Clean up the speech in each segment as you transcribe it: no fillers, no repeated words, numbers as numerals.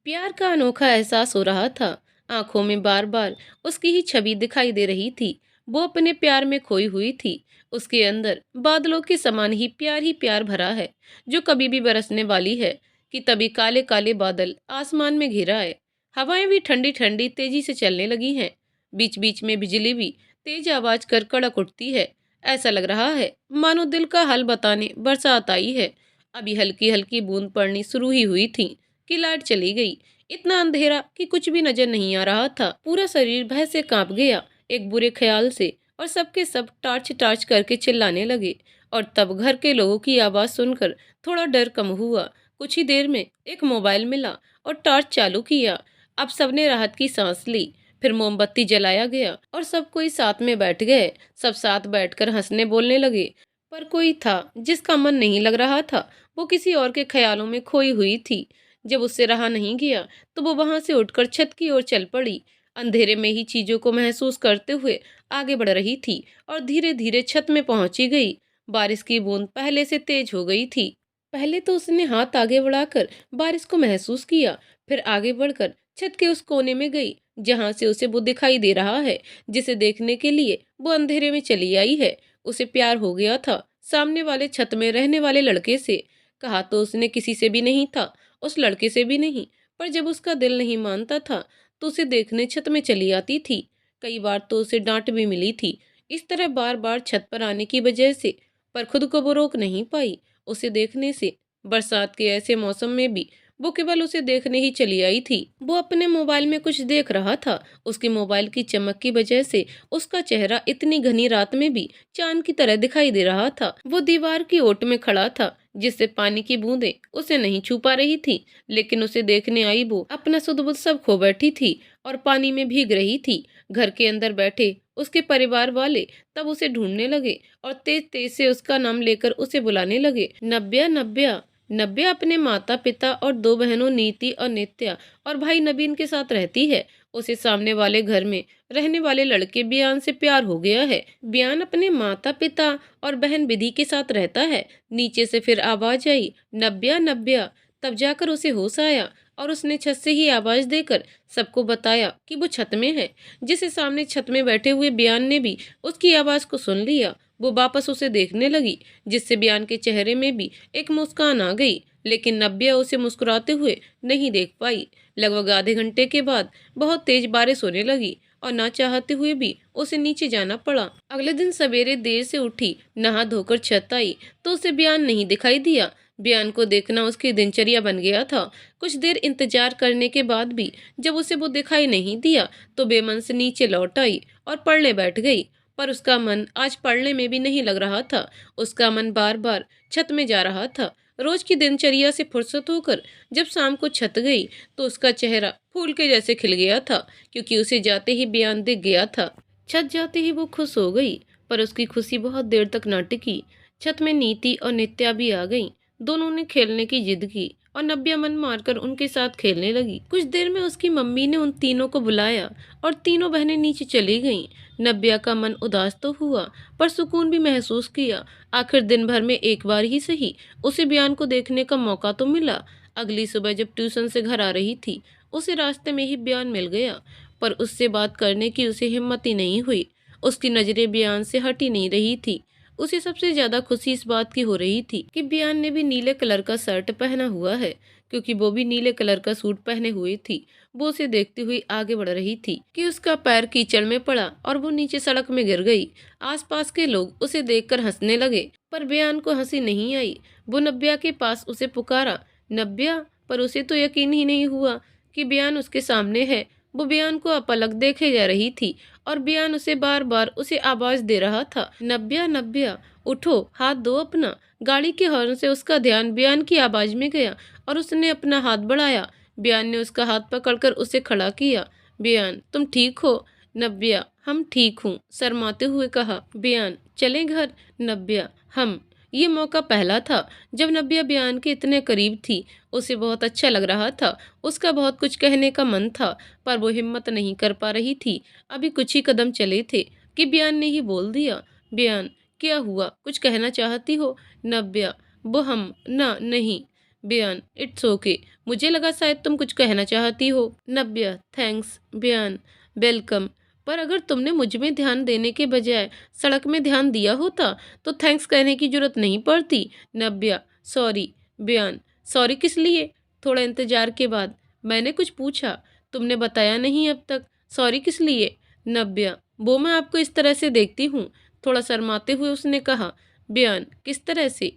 प्यार का अनोखा एहसास हो रहा था। आंखों में बार बार उसकी ही छवि दिखाई दे रही थी। वो अपने प्यार में खोई हुई थी। उसके अंदर बादलों के समान ही प्यार भरा है, जो कभी भी बरसने वाली है। कि तभी काले काले बादल आसमान में घिरा है। हवाएं भी ठंडी ठंडी तेजी से चलने लगी हैं। बीच बीच में बिजली भी तेज आवाज कर कड़क उठती है। ऐसा लग रहा है मानो दिल का हाल बताने बरसात आई है। अभी हल्की हल्की बूंद पड़नी शुरू ही हुई थी कि लाइट चली गई। इतना अंधेरा कि कुछ भी नजर नहीं आ रहा था। पूरा शरीर भय से कांप गया, एक बुरे ख्याल से। और सबके सब टार्च टार्च करके चिल्लाने लगे। और तब घर के लोगों की आवाज सुनकर थोड़ा डर कम हुआ। कुछ ही देर में एक मोबाइल मिला और टॉर्च चालू किया। अब सबने राहत की सांस ली। फिर मोमबत्ती जलाया गया और सब कोई साथ में बैठ गए। सब साथ बैठकर हंसने बोलने लगे। पर कोई था जिसका मन नहीं लग रहा था। वो किसी और के ख्यालों में खोई हुई थी। जब उससे रहा नहीं गया तो वो वहां से उठकर छत की ओर चल पड़ी। अंधेरे में ही चीजों को महसूस करते हुए आगे बढ़ रही थी और धीरे धीरे छत में पहुंची गई। बारिश की बूंद पहले से तेज हो गई थी। पहले तो उसने हाथ आगे बढ़ाकर बारिश को महसूस किया। फिर आगे बढ़कर छत के उस कोने में गई जहां से उसे वो दिखाई दे रहा है, जिसे देखने के लिए वो अंधेरे में चली आई है। उसे प्यार हो गया था सामने वाले छत में रहने वाले लड़के से। कहा तो उसने किसी से भी नहीं था, उस लड़के से भी नहीं। पर जब उसका दिल नहीं मानता था तो उसे देखने छत में चली आती थी। कई बार तो उसे डांट भी मिली थी, इस तरह बार बार छत पर आने की वजह से। पर खुद को वो रोक नहीं पाई उसे देखने से। बरसात के ऐसे मौसम में भी वो केवल उसे देखने ही चली आई थी। वो अपने मोबाइल में कुछ देख रहा था। उसके मोबाइल की चमक की वजह से उसका चेहरा इतनी घनी रात में भी चांद की तरह दिखाई दे रहा था। वो दीवार की ओट में खड़ा था, जिससे पानी की बूंदें उसे नहीं छू पा रही थी। लेकिन उसे देखने आई वो अपना सुध बुध सब खो बैठी थी और पानी में भीग रही थी। घर के अंदर बैठे उसके परिवार वाले तब उसे ढूंढने लगे और तेज तेज से उसका नाम लेकर उसे बुलाने लगे। नव्या, नव्या। नव्या अपने माता पिता और दो बहनों नीति और नित्या और भाई नवीन के साथ रहती है। उसे सामने वाले घर में रहने वाले लड़के बियान से प्यार हो गया है। बियान अपने माता पिता और बहन विधि के साथ रहता है। नीचे से फिर आवाज आई, नव्या, नव्या। तब जाकर उसे होश आया और उसने छत से ही आवाज देकर सबको बताया कि वो छत में है। जिसे सामने छत में बैठे हुए बियान ने भी उसकी आवाज को सुन लिया। वो वापस उसे देखने लगी, जिससे बियान के चेहरे में भी एक मुस्कान आ गई। लेकिन नव्या उसे मुस्कुराते हुए नहीं देख पाई। लगभग आधे घंटे के बाद बहुत तेज बारिश होने लगी और ना चाहते हुए भी उसे नीचे जाना पड़ा। अगले दिन सवेरे देर से उठी, नहा धोकर छत आई तो उसे बयान नहीं दिखाई दिया। बयान को देखना उसकी दिनचर्या बन गया था। कुछ देर इंतजार करने के बाद भी जब उसे वो दिखाई नहीं दिया तो बेमन से नीचे लौट आई और पढ़ने बैठ गई। पर उसका मन आज पढ़ने में भी नहीं लग रहा था। उसका मन बार बार छत में जा रहा था। रोज की दिनचर्या से फुर्सत होकर जब शाम को छत गई तो उसका चेहरा फूल के जैसे खिल गया था, क्योंकि उसे जाते ही बयान दिख गया था। छत जाते ही वो खुश हो गई, पर उसकी खुशी बहुत देर तक न टिकी। छत में नीति और नित्या भी आ गईं। दोनों ने खेलने की जिद की और नव्या मन मारकर उनके साथ खेलने लगी। कुछ देर में उसकी मम्मी ने उन तीनों को बुलाया और तीनों बहनें नीचे चली गईं। नव्या का मन उदास तो हुआ, पर सुकून भी महसूस किया। आखिर दिन भर में एक बार ही सही उसे बयान को देखने का मौका तो मिला। अगली सुबह जब ट्यूशन से घर आ रही थी, उसे रास्ते में ही बयान मिल गया। पर उससे बात करने की उसे हिम्मत ही नहीं हुई। उसकी नजरें बयान से हटी नहीं रही थी। उसे सबसे ज्यादा खुशी इस बात की हो रही थी कि बयान ने भी नीले कलर का शर्ट पहना हुआ है, क्योंकि वो भी नीले कलर का सूट पहने हुई थी। वो उसे देखती हुई आगे बढ़ रही थी कि उसका पैर कीचड़ में पड़ा और वो नीचे सड़क में गिर गई। आसपास के लोग उसे देखकर हंसने लगे, पर बयान को हंसी नहीं आई। वो नव्या के पास उसे पुकारा, नव्या। पर उसे तो यकीन ही नहीं हुआ कि बयान उसके सामने है। वो बयान को अपलक देखे जा रही थी और बयान उसे बार बार उसे आवाज दे रहा था, नव्या, नव्या, उठो, हाथ दो अपना। गाड़ी के हॉर्न से उसका ध्यान बयान की आवाज में गया और उसने अपना हाथ बढ़ाया। बयान ने उसका हाथ पकड़कर उसे खड़ा किया। बयान, तुम ठीक हो? नव्या, हम ठीक हूँ, शर्माते हुए कहा बयान। चलें घर? नव्या, हम। ये मौका पहला था जब नव्या बयान के इतने करीब थी। उसे बहुत अच्छा लग रहा था। उसका बहुत कुछ कहने का मन था, पर वो हिम्मत नहीं कर पा रही थी। अभी कुछ ही कदम चले थे कि बयान ने ही बोल दिया, बयान, क्या हुआ, कुछ कहना चाहती हो? नव्या, वो हम ना नहीं। बयान, इट्स ओके। मुझे लगा शायद तुम कुछ कहना चाहती हो। नव्या, थैंक्स। बियान, वेलकम। पर अगर तुमने मुझ में ध्यान देने के बजाय सड़क में ध्यान दिया होता तो थैंक्स कहने की जरूरत नहीं पड़ती। नव्या, सॉरी। बियान, सॉरी किस लिए? थोड़ा इंतजार के बाद। मैंने कुछ पूछा, तुमने बताया नहीं अब तक। सॉरी किस लिए? नव्या, वो मैं आपको इस तरह से देखती हूँ। थोड़ा शर्माते हुए उसने कहा। बियान, किस तरह से?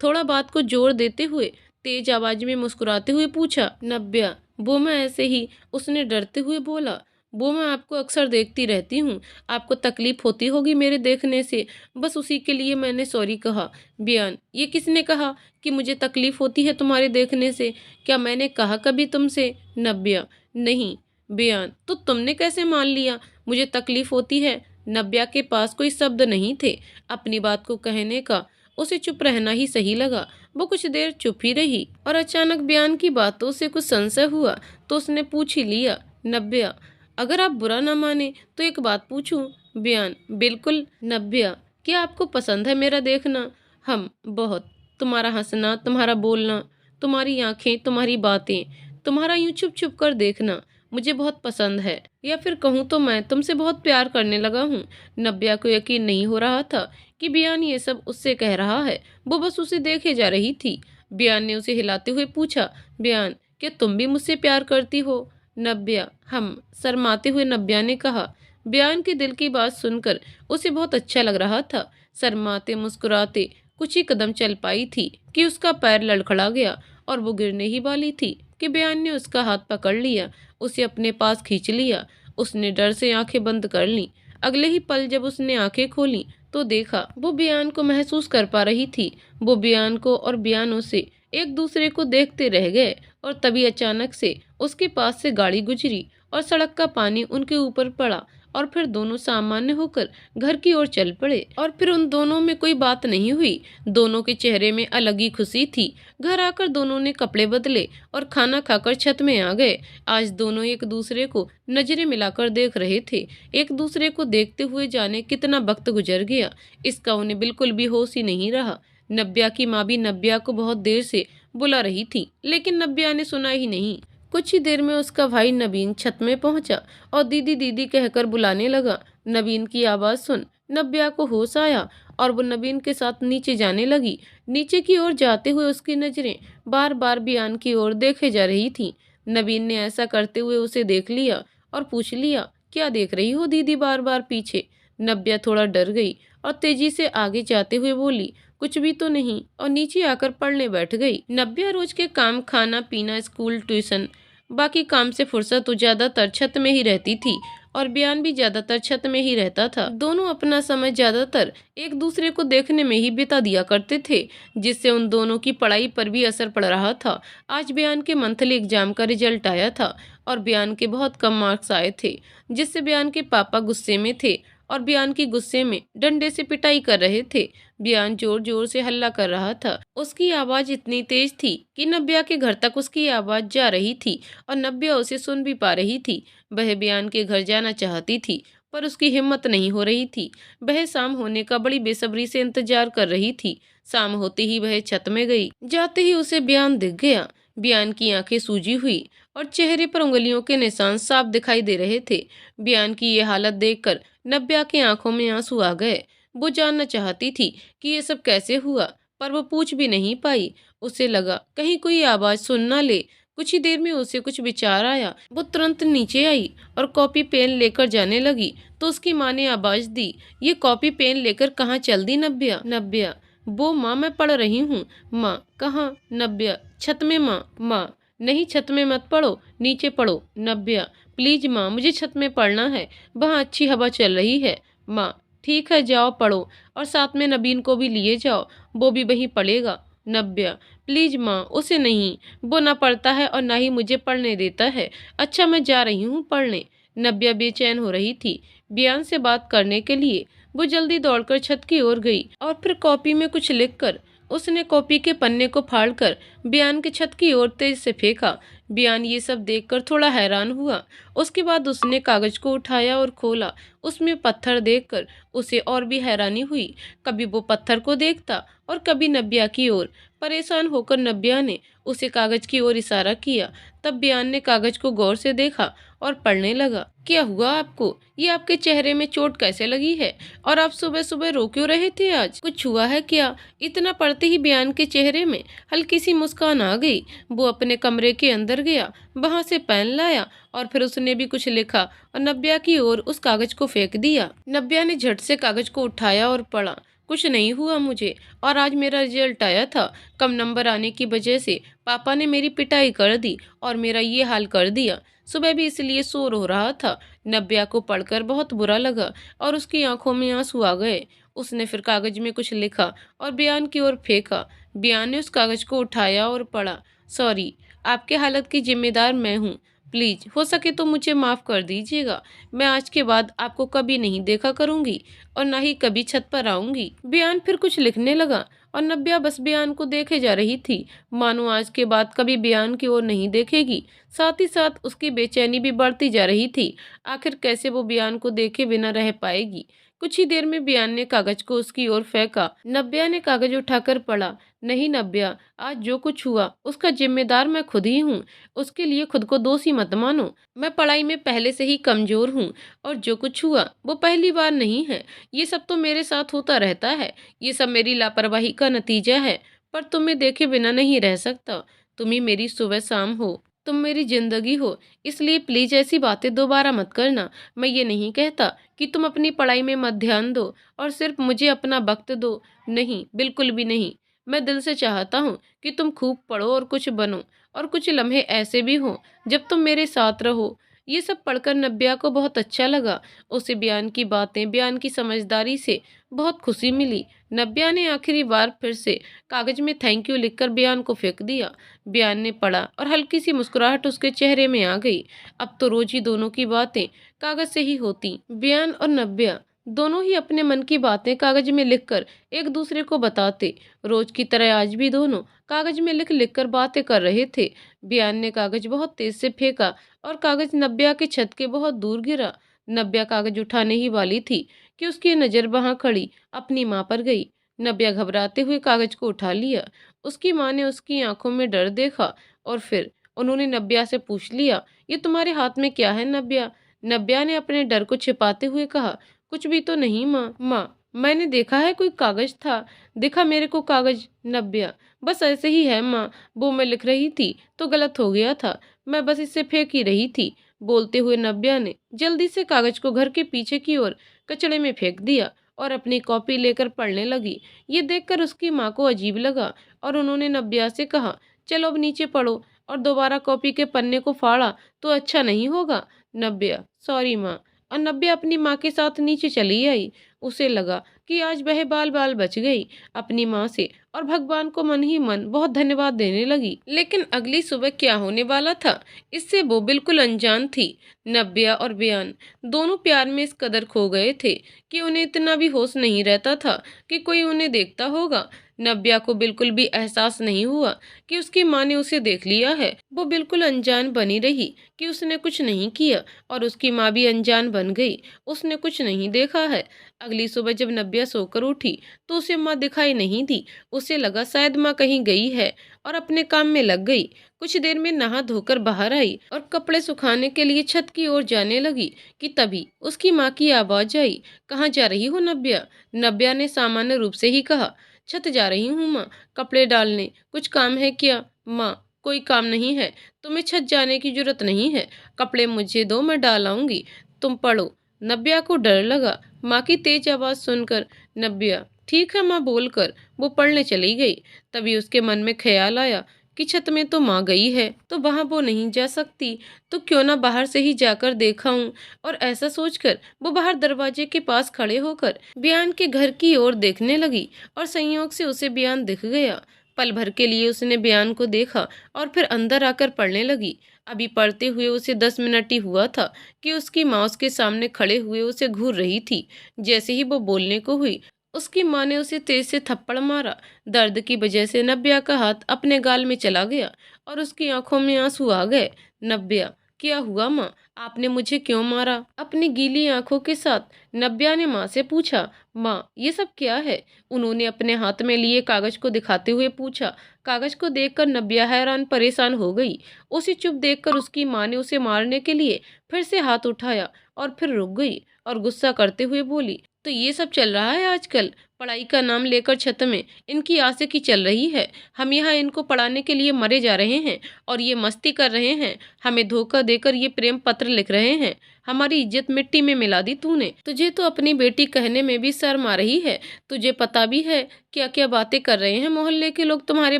थोड़ा बात को जोर देते हुए तेज आवाज में मुस्कुराते हुए पूछा। नव्या, वो मैं ऐसे ही। उसने डरते हुए बोला। वो मैं आपको अक्सर देखती रहती हूँ, आपको तकलीफ होती होगी मेरे देखने से, बस उसी के लिए मैंने सॉरी कहा। बियान, ये किसने कहा कि मुझे तकलीफ होती है तुम्हारे देखने से? क्या मैंने कहा कभी तुमसे? नव्या, नहीं। बियान, तो तुमने कैसे मान लिया मुझे तकलीफ होती है? नव्या के पास कोई शब्द नहीं थे अपनी बात को कहने का। उसे चुप रहना ही सही लगा। वो कुछ देर चुप ही रही और अचानक बयान की बातों से कुछ संशय हुआ तो उसने पूछ ही लिया। नव्या, अगर आप बुरा ना माने तो एक बात पूछूं? बयान, बिल्कुल। नव्या, क्या आपको पसंद है मेरा देखना? हम, बहुत। तुम्हारा हंसना, तुम्हारा बोलना, तुम्हारी आंखें, तुम्हारी बातें, तुम्हारा यूं छुप छुप कर देखना मुझे बहुत पसंद है। या फिर कहूँ तो मैं तुमसे बहुत प्यार करने लगा हूँ। नव्या को यकीन नहीं हो रहा था कि बियान ये सब उससे कह रहा है। वो बस उसे देखे जा रही थी। बियान ने उसे हिलाते हुए पूछा। बियान, क्या तुम भी मुझसे प्यार करती हो? नव्या, हम। शर्माते हुए नव्या ने कहा। बियान के दिल की बात सुनकर उसे बहुत अच्छा लग रहा था। शर्माते मुस्कुराते कुछ ही कदम चल पाई थी कि उसका पैर लड़खड़ा गया और वो गिरने ही वाली थी कि बियान ने उसका हाथ पकड़ लिया, उसे अपने पास खींच लिया। उसने डर से आंखें बंद कर ली। अगले ही पल जब उसने आंखें खोली तो देखा वो बियान को महसूस कर पा रही थी। वो बियान को और बियान उसे एक दूसरे को देखते रह गए और तभी अचानक से उसके पास से गाड़ी गुजरी और सड़क का पानी उनके ऊपर पड़ा और फिर दोनों सामान्य होकर घर की ओर चल पड़े। और फिर उन दोनों में कोई बात नहीं हुई। दोनों के चेहरे में अलग ही खुशी थी। घर आकर दोनों ने कपड़े बदले और खाना खाकर छत में आ गए। आज दोनों एक दूसरे को नजरें मिलाकर देख रहे थे। एक दूसरे को देखते हुए जाने कितना वक्त गुजर गया, इसका उन्हें बिल्कुल भी होश ही नहीं रहा। नव्या की माँ भी नव्या को बहुत देर से बुला रही थी, लेकिन नव्या ने सुना ही नहीं। कुछ ही देर में उसका भाई नवीन छत में पहुंचा और दीदी दीदी कहकर बुलाने लगा। नवीन की आवाज़ सुन नव्या को होश आया और वो नवीन के साथ नीचे जाने लगी। नीचे की ओर जाते हुए उसकी नज़रें बार बार बियान की ओर देखे जा रही थी। नवीन ने ऐसा करते हुए उसे देख लिया और पूछ लिया, क्या देख रही हो दीदी बार बार पीछे? नव्या थोड़ा डर गई और तेजी से आगे जाते हुए बोली, कुछ भी तो नहीं, और नीचे आकर पढ़ने बैठ गई। नव्या रोज के काम, खाना पीना, स्कूल, ट्यूशन, बाकी काम से फुर्सत तो ज्यादातर छत में ही रहती थी और बयान भी ज्यादातर छत में ही रहता था। दोनों अपना समय ज्यादातर एक दूसरे को देखने में ही बिता दिया करते थे, जिससे उन दोनों की पढ़ाई पर भी असर पड़ रहा था। आज बयान के मंथली एग्जाम का रिजल्ट आया था और बयान के बहुत कम मार्क्स आए थे, जिससे बयान के पापा गुस्से में थे और बयान की गुस्से में डंडे से पिटाई कर रहे थे। बयान जोर जोर से हल्ला कर रहा था। उसकी आवाज इतनी तेज थी कि नव्या के घर तक उसकी आवाज जा रही थी और नव्या उसे सुन भी पा रही थी। वह बयान के घर जाना चाहती थी पर उसकी हिम्मत नहीं हो रही थी। वह शाम होने का बड़ी बेसब्री से इंतजार कर रही थी। शाम होते ही वह छत में गई। जाते ही उसे बयान दिख गया। बयान की आंखें सूजी हुई और चेहरे पर उंगलियों के निशान साफ दिखाई दे रहे थे। बयान की ये हालत देखकर नव्या की आंखों में आंसू आ गए। वो जानना चाहती थी कि ये सब कैसे हुआ, पर वो पूछ भी नहीं पाई। उसे लगा कहीं कोई आवाज सुन ना ले। कुछ ही देर में उसे कुछ विचार आया। वो तुरंत नीचे आई और कॉपी पेन लेकर जाने लगी तो उसकी माँ ने आवाज दी, ये कॉपी पेन लेकर कहाँ चल दी नव्या? नव्या, वो माँ मैं पढ़ रही हूँ। माँ, कहाँ? नव्या, छत में। माँ, नहीं छत में मत पढ़ो, नीचे पढ़ो। नव्या, प्लीज माँ, मुझे छत में पढ़ना है, वहाँ अच्छी हवा चल रही है। माँ, ठीक है जाओ पढ़ो और साथ में नवीन को भी लिए जाओ, वो भी वहीं पढ़ेगा। नव्या, प्लीज माँ, उसे नहीं, वो ना पढ़ता है और ना ही मुझे पढ़ने देता है। अच्छा मैं जा रही हूँ पढ़ने। नव्या बेचैन हो रही थी बयान से बात करने के लिए। वो जल्दी दौड़कर छत की ओर गई और फिर कॉपी में कुछ लिखकर उसने कॉपी के पन्ने को फाड़कर बयान के छत की ओर तेज से फेंका। बयान ये सब देखकर थोड़ा हैरान हुआ। उसके बाद उसने कागज को उठाया और खोला उसमें पत्थर देखकर उसे और भी हैरानी हुई। कभी वो पत्थर को देखता और कभी नब्या की ओर। परेशान होकर नब्या ने उसे कागज की ओर इशारा किया। तब बयान ने कागज को गौर से देखा और पढ़ने लगा। क्या हुआ आपको? ये आपके चेहरे में चोट कैसे लगी है? और आप सुबह सुबह रो क्यों रहे थे आज? कुछ हुआ है क्या? इतना पढ़ते ही बयान के चेहरे में हल्की सी मुस्कान आ गई। वो अपने कमरे के अंदर गया, वहां से पेन लाया और फिर उसने भी कुछ लिखा और नब्या की ओर उस कागज को फेंक दिया। नब्या ने झट से कागज को उठाया और पढ़ा। कुछ नहीं हुआ मुझे, और आज मेरा रिजल्ट आया था। कम नंबर आने की वजह से पापा ने मेरी पिटाई कर दी और मेरा ये हाल कर दिया। सुबह भी इसलिए शोर हो रहा था। नब्या को पढ़कर बहुत बुरा लगा और उसकी आंखों में आंसू आ गए। उसने फिर कागज में कुछ लिखा और बयान की ओर फेंका। बयान ने उस कागज को उठाया और पढ़ा। सॉरी, आपके हालत की जिम्मेदार मैं हूँ। प्लीज हो सके तो मुझे माफ कर दीजिएगा। मैं आज के बाद आपको कभी नहीं देखा करूंगी और ना ही कभी छत पर आऊंगी। बयान फिर कुछ लिखने लगा और नब्या बस बयान को देखे जा रही थी, मानो आज के बाद कभी बयान की ओर नहीं देखेगी। साथ ही साथ उसकी बेचैनी भी बढ़ती जा रही थी। आखिर कैसे वो बयान को देखे बिना रह पाएगी। कुछ ही देर में बयान ने कागज को उसकी ओर फेंका। नब्या ने कागज उठाकर पढ़ा। नहीं नब्या, आज जो कुछ हुआ उसका जिम्मेदार मैं खुद ही हूँ। उसके लिए खुद को दोषी मत मानो। मैं पढ़ाई में पहले से ही कमजोर हूँ और जो कुछ हुआ वो पहली बार नहीं है। ये सब तो मेरे साथ होता रहता है। ये सब मेरी लापरवाही का नतीजा है। पर तुम्हें देखे बिना नहीं रह सकता। तुम ही मेरी सुबह शाम हो, तुम मेरी जिंदगी हो। इसलिए प्लीज ऐसी बातें दोबारा मत करना। मैं ये नहीं कहता कि तुम अपनी पढ़ाई में मत ध्यान दो और सिर्फ मुझे अपना वक्त दो। नहीं, बिल्कुल भी नहीं। मैं दिल से चाहता हूँ कि तुम खूब पढ़ो और कुछ बनो, और कुछ लम्हे ऐसे भी हों जब तुम मेरे साथ रहो। ये सब पढ़कर नब्या को बहुत अच्छा लगा। उसे बयान की बातें, बयान की समझदारी से बहुत खुशी मिली। नब्या ने आखिरी बार फिर से कागज में थैंक यू लिखकर बयान को फेंक दिया। बयान ने पढ़ा और हल्की सी मुस्कुराहट उसके चेहरे में आ गई। अब तो रोज ही दोनों की बातें कागज से ही होती। बयान और नब्या दोनों ही अपने मन की बातें कागज में लिखकर एक दूसरे को बताते। रोज की तरह आज भी दोनों कागज में लिख लिख कर बातें कर रहे थे। बयान ने कागज बहुत तेज से फेंका और कागज नब्या के छत के बहुत दूर गिरा। नब्या कागज उठाने ही वाली थी कि उसकी नजर वहां खड़ी अपनी माँ पर गई। नब्या घबराते हुए कागज को उठा लिया। उसकी माँ ने उसकी आंखों में डर देखा और फिर उन्होंने नब्या से पूछ लिया, ये तुम्हारे हाथ में क्या है नब्या? नब्या ने अपने डर को छिपाते हुए कहा, कुछ भी तो नहीं माँ, मैंने देखा है कोई कागज था, दिखा मेरे को कागज। नब्या, बस ऐसे ही है माँ, वो मैं लिख रही थी तो गलत हो गया था, मैं बस इसे फेंक ही रही थी। बोलते हुए नब्या ने जल्दी से कागज को घर के पीछे की ओर कचड़े में फेंक दिया और अपनी कॉपी लेकर पढ़ने लगी। ये देखकर उसकी माँ को अजीब लगा और उन्होंने नब्या से कहा, चलो अब नीचे पढ़ो। और दोबारा कॉपी के पन्ने को फाड़ा तो अच्छा नहीं होगा। नब्या, सॉरी माँ। और नब्या अपनी माँ के साथ नीचे चली आई। उसे लगा कि आज वह बाल बाल बच गई अपनी माँ से, और भगवान को मन ही मन बहुत धन्यवाद देने लगी। लेकिन अगली सुबह क्या होने वाला था, इससे वो बिल्कुल अनजान थी। नब्या और बयान दोनों प्यार में इस कदर खो गए थे कि उन्हें इतना भी होश नहीं रहता था कि कोई उन्हें देखता होगा। नब्या को बिल्कुल भी एहसास नहीं हुआ कि उसकी माँ ने उसे देख लिया है। वो बिल्कुल अनजान बनी रही कि उसने कुछ नहीं किया, और उसकी माँ भी अनजान बन गई, उसने कुछ नहीं देखा है। अगली सुबह जब नब्या सोकर उठी तो उसे माँ दिखाई नहीं दी। उसे लगा शायद माँ कहीं गई है और अपने काम में लग गई। कुछ देर में नहा धोकर बाहर आई और कपड़े सुखाने के लिए छत की ओर जाने लगी कि तभी उसकी माँ की आवाज आई, कहाँ जा रही हो नब्या? नब्या ने सामान्य रूप से ही कहा, छत जा रही हूँ माँ, कपड़े डालने। कुछ काम है क्या? माँ, कोई काम नहीं है, तुम्हें छत जाने की जरूरत नहीं है, कपड़े मुझे दो, मैं डाल आऊंगी, तुम पढ़ो। नब्या को डर लगा माँ की तेज आवाज सुनकर। नब्या ठीक है माँ बोलकर वो पढ़ने चली गई। तभी उसके मन में ख्याल आया कि छत में तो माँ गई है तो वहां वो नहीं जा सकती, तो क्यों ना बाहर से ही जाकर देखा हूँ। और ऐसा सोचकर वो बाहर दरवाजे के पास खड़े होकर बयान के घर की ओर देखने लगी और संयोग से उसे बयान दिख गया। पल भर के लिए उसने बयान को देखा और फिर अंदर आकर पढ़ने लगी। अभी पढ़ते हुए उसे 10 मिनट ही हुआ था कि उसकी माँ उसके सामने खड़े हुए उसे घूर रही थी। जैसे ही वो बोलने को हुई उसकी माँ ने उसे तेज से थप्पड़ मारा। दर्द की वजह से नब्या का हाथ अपने गाल में चला गया और उसकी आंखों में आंसू आ गए। नब्या क्या हुआ माँ? आपने मुझे क्यों मारा? अपनी गीली आंखों के साथ नव्या ने माँ से पूछा। माँ, ये सब क्या है? उन्होंने अपने हाथ में लिए कागज को दिखाते हुए पूछा। कागज को देखकर नव्या हैरान परेशान हो गई। उसे चुप देखकर उसकी माँ ने उसे मारने के लिए फिर से हाथ उठाया और फिर रुक गई और गुस्सा करते हुए बोली, तो ये सब चल रहा है आजकल? पढ़ाई का नाम लेकर छत में इनकी आशिकी चल रही है। हम यहाँ इनको पढ़ाने के लिए मरे जा रहे हैं और ये मस्ती कर रहे हैं। हमें धोखा देकर ये प्रेम पत्र लिख रहे हैं। हमारी इज्जत मिट्टी में मिला दी तूने। तुझे तो अपनी बेटी कहने में भी शर्म आ रही है। तुझे पता भी है क्या क्या बातें कर रहे हैं मोहल्ले के लोग तुम्हारे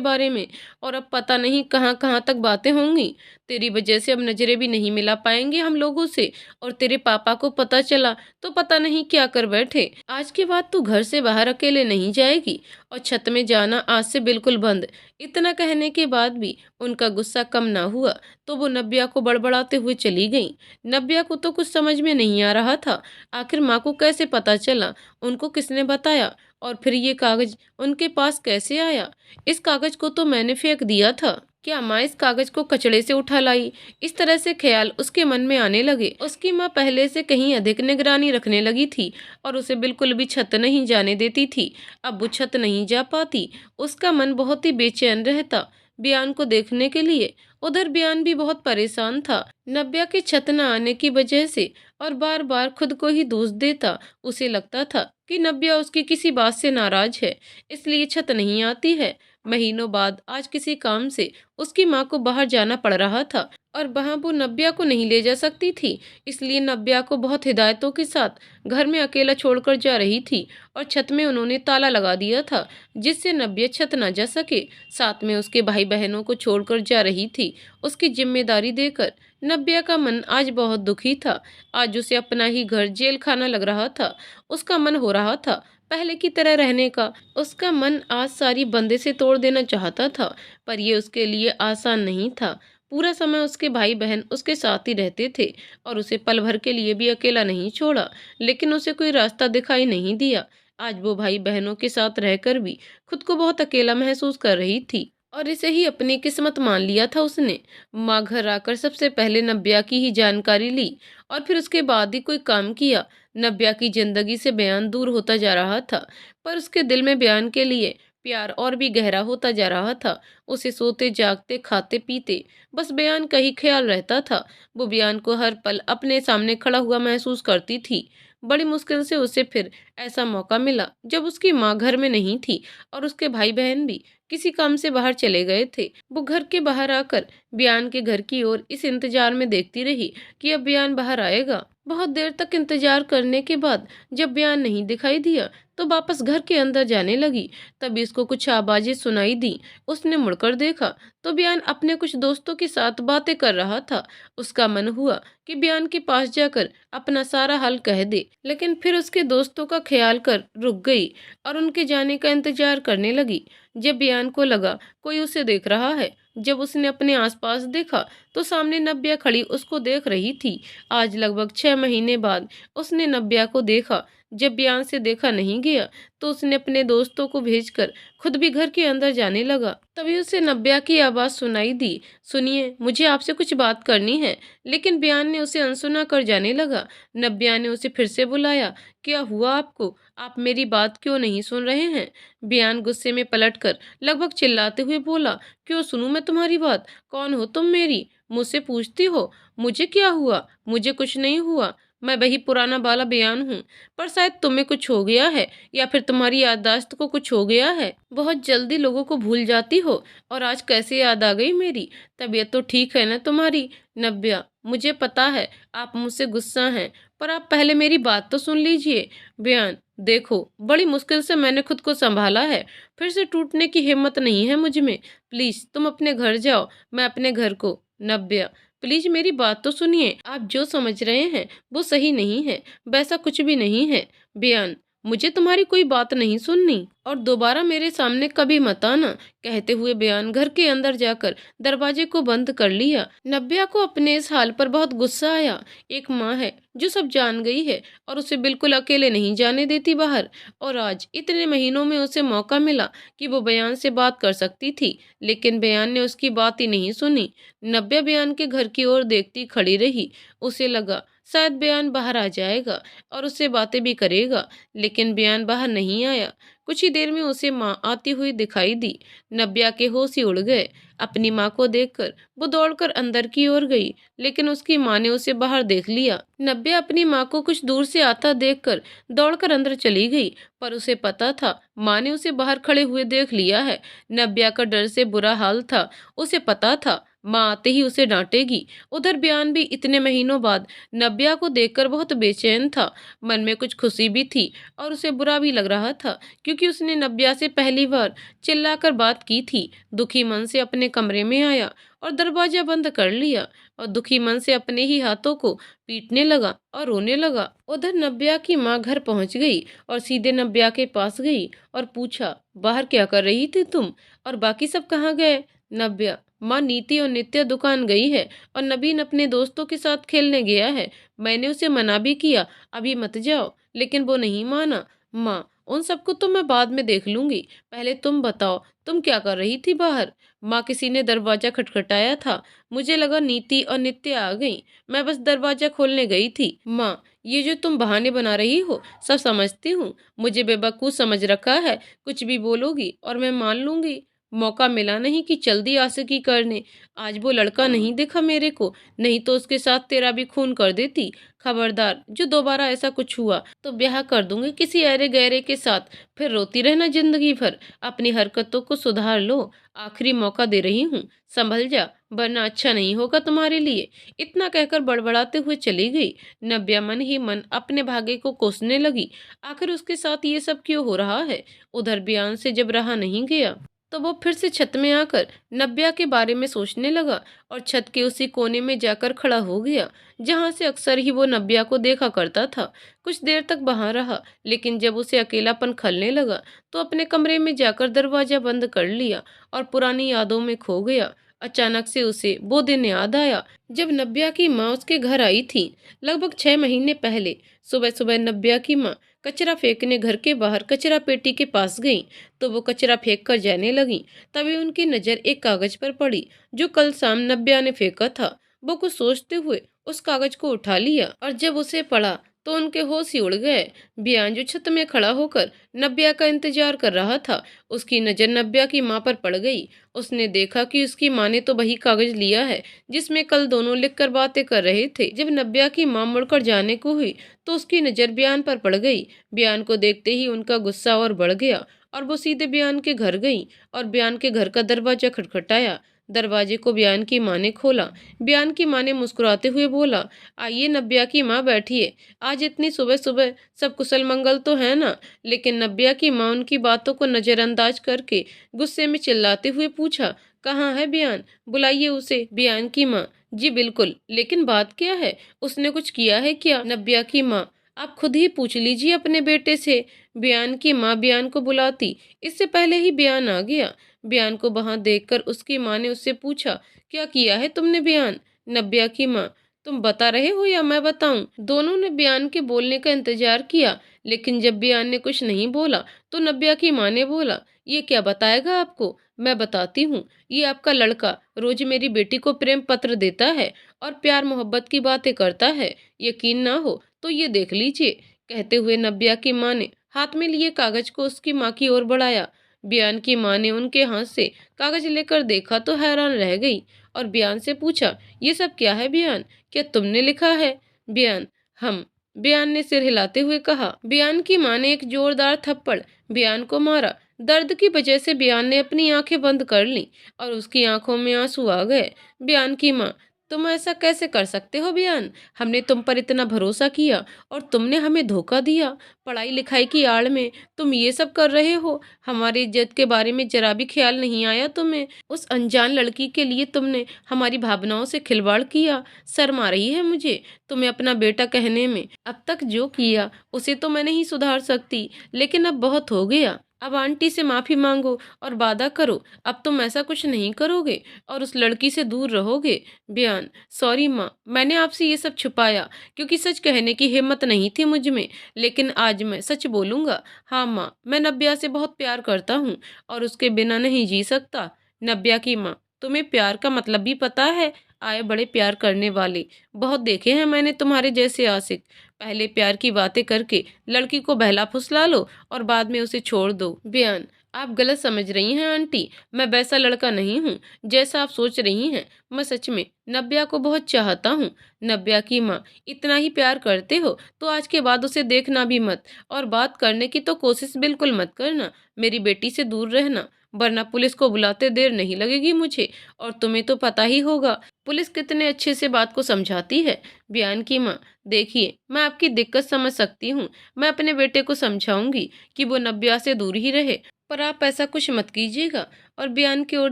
बारे में, और अब पता नहीं कहाँ कहाँ तक बातें होंगी। तेरी वजह से अब नजरें भी नहीं मिला पाएंगे हम लोगों से, और तेरे पापा को पता चला तो पता नहीं क्या कर बैठे। आज के बाद तू घर से बाहर अकेले नहीं जाएगी और छत में जाना आज से बिल्कुल बंद। इतना कहने के बाद भी उनका गुस्सा कम ना हुआ तो वो नव्या को बड़बड़ाते हुए चली गई। नव्या को तो कुछ समझ में नहीं आ रहा था, आखिर माँ को कैसे पता चला, उनको किसने बताया, और फिर ये कागज उनके पास कैसे आया? इस कागज को तो मैंने फेंक दिया था। क्या माँ इस कागज को कचड़े से उठा लाई? इस तरह से ख्याल उसके मन में आने लगे। उसकी माँ पहले से कहीं अधिक निगरानी रखने लगी थी और उसे बिल्कुल भी छत नहीं जाने देती थी। अब वो छत नहीं जा पाती। उसका मन बहुत ही बेचैन रहता बयान को देखने के लिए। उधर बयान भी बहुत परेशान था नव्या के छत न आने की वजह से, और बार बार खुद को ही दोष देता। उसे लगता था कि नव्या उसकी किसी बात से नाराज है, इसलिए छत नहीं आती है। महीनों बाद आज किसी काम से उसकी माँ को बाहर जाना पड़ रहा था और वहां वो नव्या को नहीं ले जा सकती थी, इसलिए नव्या को बहुत हिदायतों के साथ घर में अकेला छोड़कर जा रही थी और छत में उन्होंने ताला लगा दिया था जिससे नव्या छत न जा सके। साथ में उसके भाई बहनों को छोड़कर जा रही थी उसकी जिम्मेदारी देकर। नव्या का मन आज बहुत दुखी था। आज उसे अपना ही घर जेल खाना लग रहा था। उसका मन हो रहा था पहले की तरह रहने का। उसका मन आज सारी बंदे से तोड़ देना चाहता था, पर यह उसके लिए आसान नहीं था। पूरा समय उसके भाई बहन उसके साथ ही रहते थे और उसे पल भर के लिए भी अकेला नहीं छोड़ा, लेकिन उसे कोई रास्ता दिखाई नहीं दिया। आज वो भाई बहनों के साथ रहकर भी खुद को बहुत अकेला महसूस कर रही थी और इसे ही अपनी किस्मत मान लिया था उसने। माँ घर आकर सबसे पहले नव्या की ही जानकारी ली और फिर उसके बाद ही कोई काम किया। नव्या की जिंदगी से बयान दूर होता जा रहा था, पर उसके दिल में बयान के लिए प्यार और भी गहरा होता जा रहा था। उसे सोते जागते खाते पीते बस बयान का ही ख्याल रहता था। वो बयान को हर पल अपने सामने खड़ा हुआ महसूस करती थी। बड़ी मुश्किल से उसे फिर ऐसा मौका मिला जब उसकी माँ घर में नहीं थी और उसके भाई बहन भी किसी काम से बाहर चले गए थे। वो घर के बाहर आकर बयान के घर की ओर इस इंतजार में देखती रही कि अब बयान बाहर आएगा। बहुत देर तक इंतजार करने के बाद जब बयान नहीं दिखाई दिया तो वापस घर के अंदर जाने लगी। तभी इसको कुछ आवाजें सुनाई दी। उसने मुड़कर देखा तो बयान अपने कुछ दोस्तों के साथ बातें कर रहा था। उसका मन हुआ कि बयान के पास जाकर अपना सारा हाल कह दे, लेकिन फिर उसके दोस्तों का ख्याल कर रुक गई और उनके जाने का इंतजार करने लगी। जब बयान को लगा कोई उसे देख रहा है, जब उसने अपने आसपास देखा तो सामने नव्या खड़ी उसको देख रही थी। आज लगभग 6 महीने बाद उसने नव्या को देखा। जब बयान से देखा नहीं गया तो उसने अपने दोस्तों को भेजकर खुद भी घर के अंदर जाने लगा। तभी उसे नव्या की आवाज सुनाई दी, सुनिए, मुझे आपसे कुछ बात करनी है। लेकिन बयान ने उसे अनसुना कर जाने लगा। नव्या ने उसे फिर से बुलाया, क्या हुआ आपको? आप मेरी बात क्यों नहीं सुन रहे हैं? बयान गुस्से में पलटकर लगभग चिल्लाते हुए बोला, क्यों सुनूं मैं तुम्हारी बात? कौन हो तुम मेरी? मुझसे पूछती हो मुझे क्या हुआ? मुझे कुछ नहीं हुआ। मैं वही पुराना वाला बयान हूँ, पर शायद तुम्हें कुछ हो गया है या फिर तुम्हारी याददाश्त को कुछ हो गया है। बहुत जल्दी लोगों को भूल जाती हो, और आज कैसे याद आ गई मेरी? तबीयत तो ठीक है ना तुम्हारी? नव्या, मुझे पता है आप मुझसे गुस्सा हैं, पर आप पहले मेरी बात तो सुन लीजिए। बयान, देखो, बड़ी मुश्किल से मैंने खुद को संभाला है, फिर से टूटने की हिम्मत नहीं है मुझ में। प्लीज तुम अपने घर जाओ, मैं अपने घर को। नव्या, प्लीज मेरी बात तो सुनिए, आप जो समझ रहे हैं वो सही नहीं है, वैसा कुछ भी नहीं है। बयान, मुझे तुम्हारी कोई बात नहीं सुननी। और दोबारा मेरे सामने कभी मत आना। कहते हुए बयान घर के अंदर जाकर दरवाजे को बंद कर लिया। नब्या को अपने इस हाल पर बहुत गुस्सा आया। एक माँ है जो सब जान गई है और उसे बिल्कुल अकेले नहीं जाने देती बाहर, और आज इतने महीनों में उसे मौका मिला कि वो बयान से बात कर सकती थी, लेकिन बयान ने उसकी बात ही नहीं सुनी। नब्या बयान के घर की ओर देखती खड़ी रही। उसे लगा शायद बयान बाहर आ जाएगा और उससे बातें भी करेगा, लेकिन बयान बाहर नहीं आया। कुछ ही देर में उसे माँ आती हुई दिखाई दी। नब्या के होश ही उड़ गए। अपनी माँ को देखकर वो दौड़कर अंदर की ओर गई, लेकिन उसकी माँ ने उसे बाहर देख लिया। नब्या अपनी माँ को कुछ दूर से आता देखकर दौड़कर अंदर चली गई, पर उसे पता था माँ ने उसे बाहर खड़े हुए देख लिया है। नब्या का डर से बुरा हाल था। उसे पता था माँ आते ही उसे डांटेगी। उधर बयान भी इतने महीनों बाद नब्या को देखकर बहुत बेचैन था। मन में कुछ खुशी भी थी और उसे बुरा भी लग रहा था, क्योंकि उसने नब्या से पहली बार चिल्लाकर बात की थी। दुखी मन से अपने कमरे में आया और दरवाजा बंद कर लिया, और दुखी मन से अपने ही हाथों को पीटने लगा और रोने लगा। उधर नब्या की माँ घर पहुंच गई और सीधे नब्या के पास गई और पूछा, बाहर क्या कर रही थी तुम, और बाकी सब कहाँ गए? नब्या, माँ नीति और नित्या दुकान गई है और नबीन अपने दोस्तों के साथ खेलने गया है। मैंने उसे मना भी किया अभी मत जाओ, लेकिन वो नहीं माना। माँ, उन सबको तो मैं बाद में देख लूंगी, पहले तुम बताओ तुम क्या कर रही थी बाहर? माँ, किसी ने दरवाजा खटखटाया था, मुझे लगा नीति और नित्या आ गई, मैं बस दरवाजा खोलने गई थी। माँ, ये जो तुम बहाने बना रही हो सब समझती हूँ, मुझे बेवकूफ़ समझ रखा है, कुछ भी बोलोगी और मैं मान लूंगी। मौका मिला नहीं कि चल दी आशिकी करने। आज वो लड़का नहीं दिखा मेरे को, नहीं तो उसके साथ तेरा भी खून कर देती। खबरदार, जो दोबारा ऐसा कुछ हुआ तो ब्याह कर दूंगी किसी अरे गहरे के साथ, फिर रोती रहना जिंदगी भर। अपनी हरकतों को सुधार लो, आखिरी मौका दे रही हूँ, संभल जा, वरना अच्छा नहीं होगा तुम्हारे लिए। इतना कहकर बड़बड़ाते हुए चली गई। नव्या मन ही मन अपने भाग्य को कोसने लगी। आखिर उसके साथ ये सब क्यों हो रहा है? उधर बयान से जब रहा नहीं गया तो वो फिर से छत में आकर नब्या के बारे में सोचने लगा, और छत के उसी कोने में जाकर खड़ा हो गया जहां से अक्सर ही वो नब्या को देखा करता था। कुछ देर तक वहां रहा, लेकिन जब उसे अकेलापन खलने लगा तो अपने कमरे में जाकर दरवाजा बंद कर लिया और पुरानी यादों में खो गया। अचानक से उसे वो दिन याद आया जब नब्या की माँ उसके घर आई थी, लगभग 6 महीने पहले। सुबह सुबह नब्या की माँ कचरा फेंकने घर के बाहर कचरा पेटी के पास गई, तो वो कचरा फेंक कर जाने लगी। तभी उनकी नज़र एक कागज पर पड़ी जो कल शाम नब्या ने फेंका था। वो कुछ सोचते हुए उस कागज को उठा लिया, और जब उसे पढ़ा तो उनके होश ही उड़ गए। बियान जो छत में खड़ा होकर नब्या का इंतजार कर रहा था, उसकी नज़र नब्या की माँ पर पड़ गई। उसने देखा कि उसकी माँ ने तो वही कागज लिया है जिसमें कल दोनों लिखकर बातें कर रहे थे। जब नब्या की माँ मुड़कर जाने को हुई तो उसकी नज़र बयान पर पड़ गई। बयान को देखते ही उनका गुस्सा और बढ़ गया और वो सीधे बयान के घर गई और बयान के घर का दरवाजा खटखटाया। दरवाजे को बयान की माँ ने खोला। बयान की माँ ने मुस्कुराते हुए बोला, आइए नब्या की माँ, बैठिए। आज इतनी सुबह सुबह सब कुशल मंगल तो है ना? लेकिन नब्या की माँ उनकी बातों को नज़रअंदाज करके गुस्से में चिल्लाते हुए पूछा, कहाँ है बयान? बुलाइए उसे। बयान की माँ, जी बिल्कुल, लेकिन बात क्या है? उसने कुछ किया है क्या? नब्या की माँ, आप खुद ही पूछ लीजिए अपने बेटे से। बयान की माँ बयान को बुलाती इससे पहले ही बयान आ गया। बयान को वहां देखकर उसकी माँ ने उससे पूछा, क्या किया है तुमने बयान? नब्या की माँ, तुम बता रहे हो या मैं बताऊं? दोनों ने बयान के बोलने का इंतजार किया, लेकिन जब बयान ने कुछ नहीं बोला तो नब्या की माँ ने बोला, ये क्या बताएगा आपको? मैं बताती हूँ। ये आपका लड़का रोज मेरी बेटी को प्रेम पत्र देता है और प्यार मोहब्बत की बातें करता है। यकीन ना हो तो ये देख लीजिए। कहते हुए नब्या की माँ ने हाथ में लिए कागज को उसकी माँ की ओर बढ़ाया। बयान की माँ ने उनके हाथ से कागज लेकर देखा तो हैरान रह गई और बयान से पूछा, ये सब क्या है बयान? क्या तुमने लिखा है? बयान, हम। बयान ने सिर हिलाते हुए कहा। बयान की माँ ने एक जोरदार थप्पड़ बयान को मारा। दर्द की वजह से बयान ने अपनी आंखें बंद कर लीं और उसकी आंखों में आंसू आ गए। बयान की माँ, तुम ऐसा कैसे कर सकते हो बयान? हमने तुम पर इतना भरोसा किया और तुमने हमें धोखा दिया। पढ़ाई लिखाई की आड़ में तुम ये सब कर रहे हो। हमारी इज्जत के बारे में जरा भी ख्याल नहीं आया तुम्हें। उस अनजान लड़की के लिए तुमने हमारी भावनाओं से खिलवाड़ किया। शर्म आ रही है मुझे तुम्हें अपना बेटा कहने में। अब तक जो किया उसे तो मैं नहीं सुधार सकती, लेकिन अब बहुत हो गया। अब आंटी से माफ़ी मांगो और वादा करो अब तुम ऐसा कुछ नहीं करोगे और उस लड़की से दूर रहोगे। बयान, सॉरी माँ, मैंने आपसे ये सब छुपाया क्योंकि सच कहने की हिम्मत नहीं थी मुझ में, लेकिन आज मैं सच बोलूँगा। हाँ माँ, मैं नब्या से बहुत प्यार करता हूँ और उसके बिना नहीं जी सकता। नब्या की माँ, तुम्हें प्यार का मतलब भी पता है? आए बड़े प्यार करने वाले बहुत देखे हैं मैंने तुम्हारे जैसे आशिक। पहले प्यार की बातें करके लड़की को बहला फुसला लो और बाद में उसे छोड़ दो। बयान, आप गलत समझ रही हैं आंटी, मैं वैसा लड़का नहीं हूँ जैसा आप सोच रही हैं। मैं सच में नब्या को बहुत चाहता हूँ। नब्या की माँ, इतना ही प्यार करते हो तो आज के बाद उसे देखना भी मत और बात करने की तो कोशिश बिल्कुल मत करना। मेरी बेटी से दूर रहना, वरना पुलिस को बुलाते देर नहीं लगेगी मुझे। और तुम्हें तो पता ही होगा पुलिस कितने अच्छे से बात को समझाती है। बयान की माँ, देखिए मैं आपकी दिक्कत समझ सकती हूँ, मैं अपने बेटे को समझाऊंगी कि वो नब्या से दूर ही रहे, पर आप ऐसा कुछ मत कीजिएगा। और बयान की ओर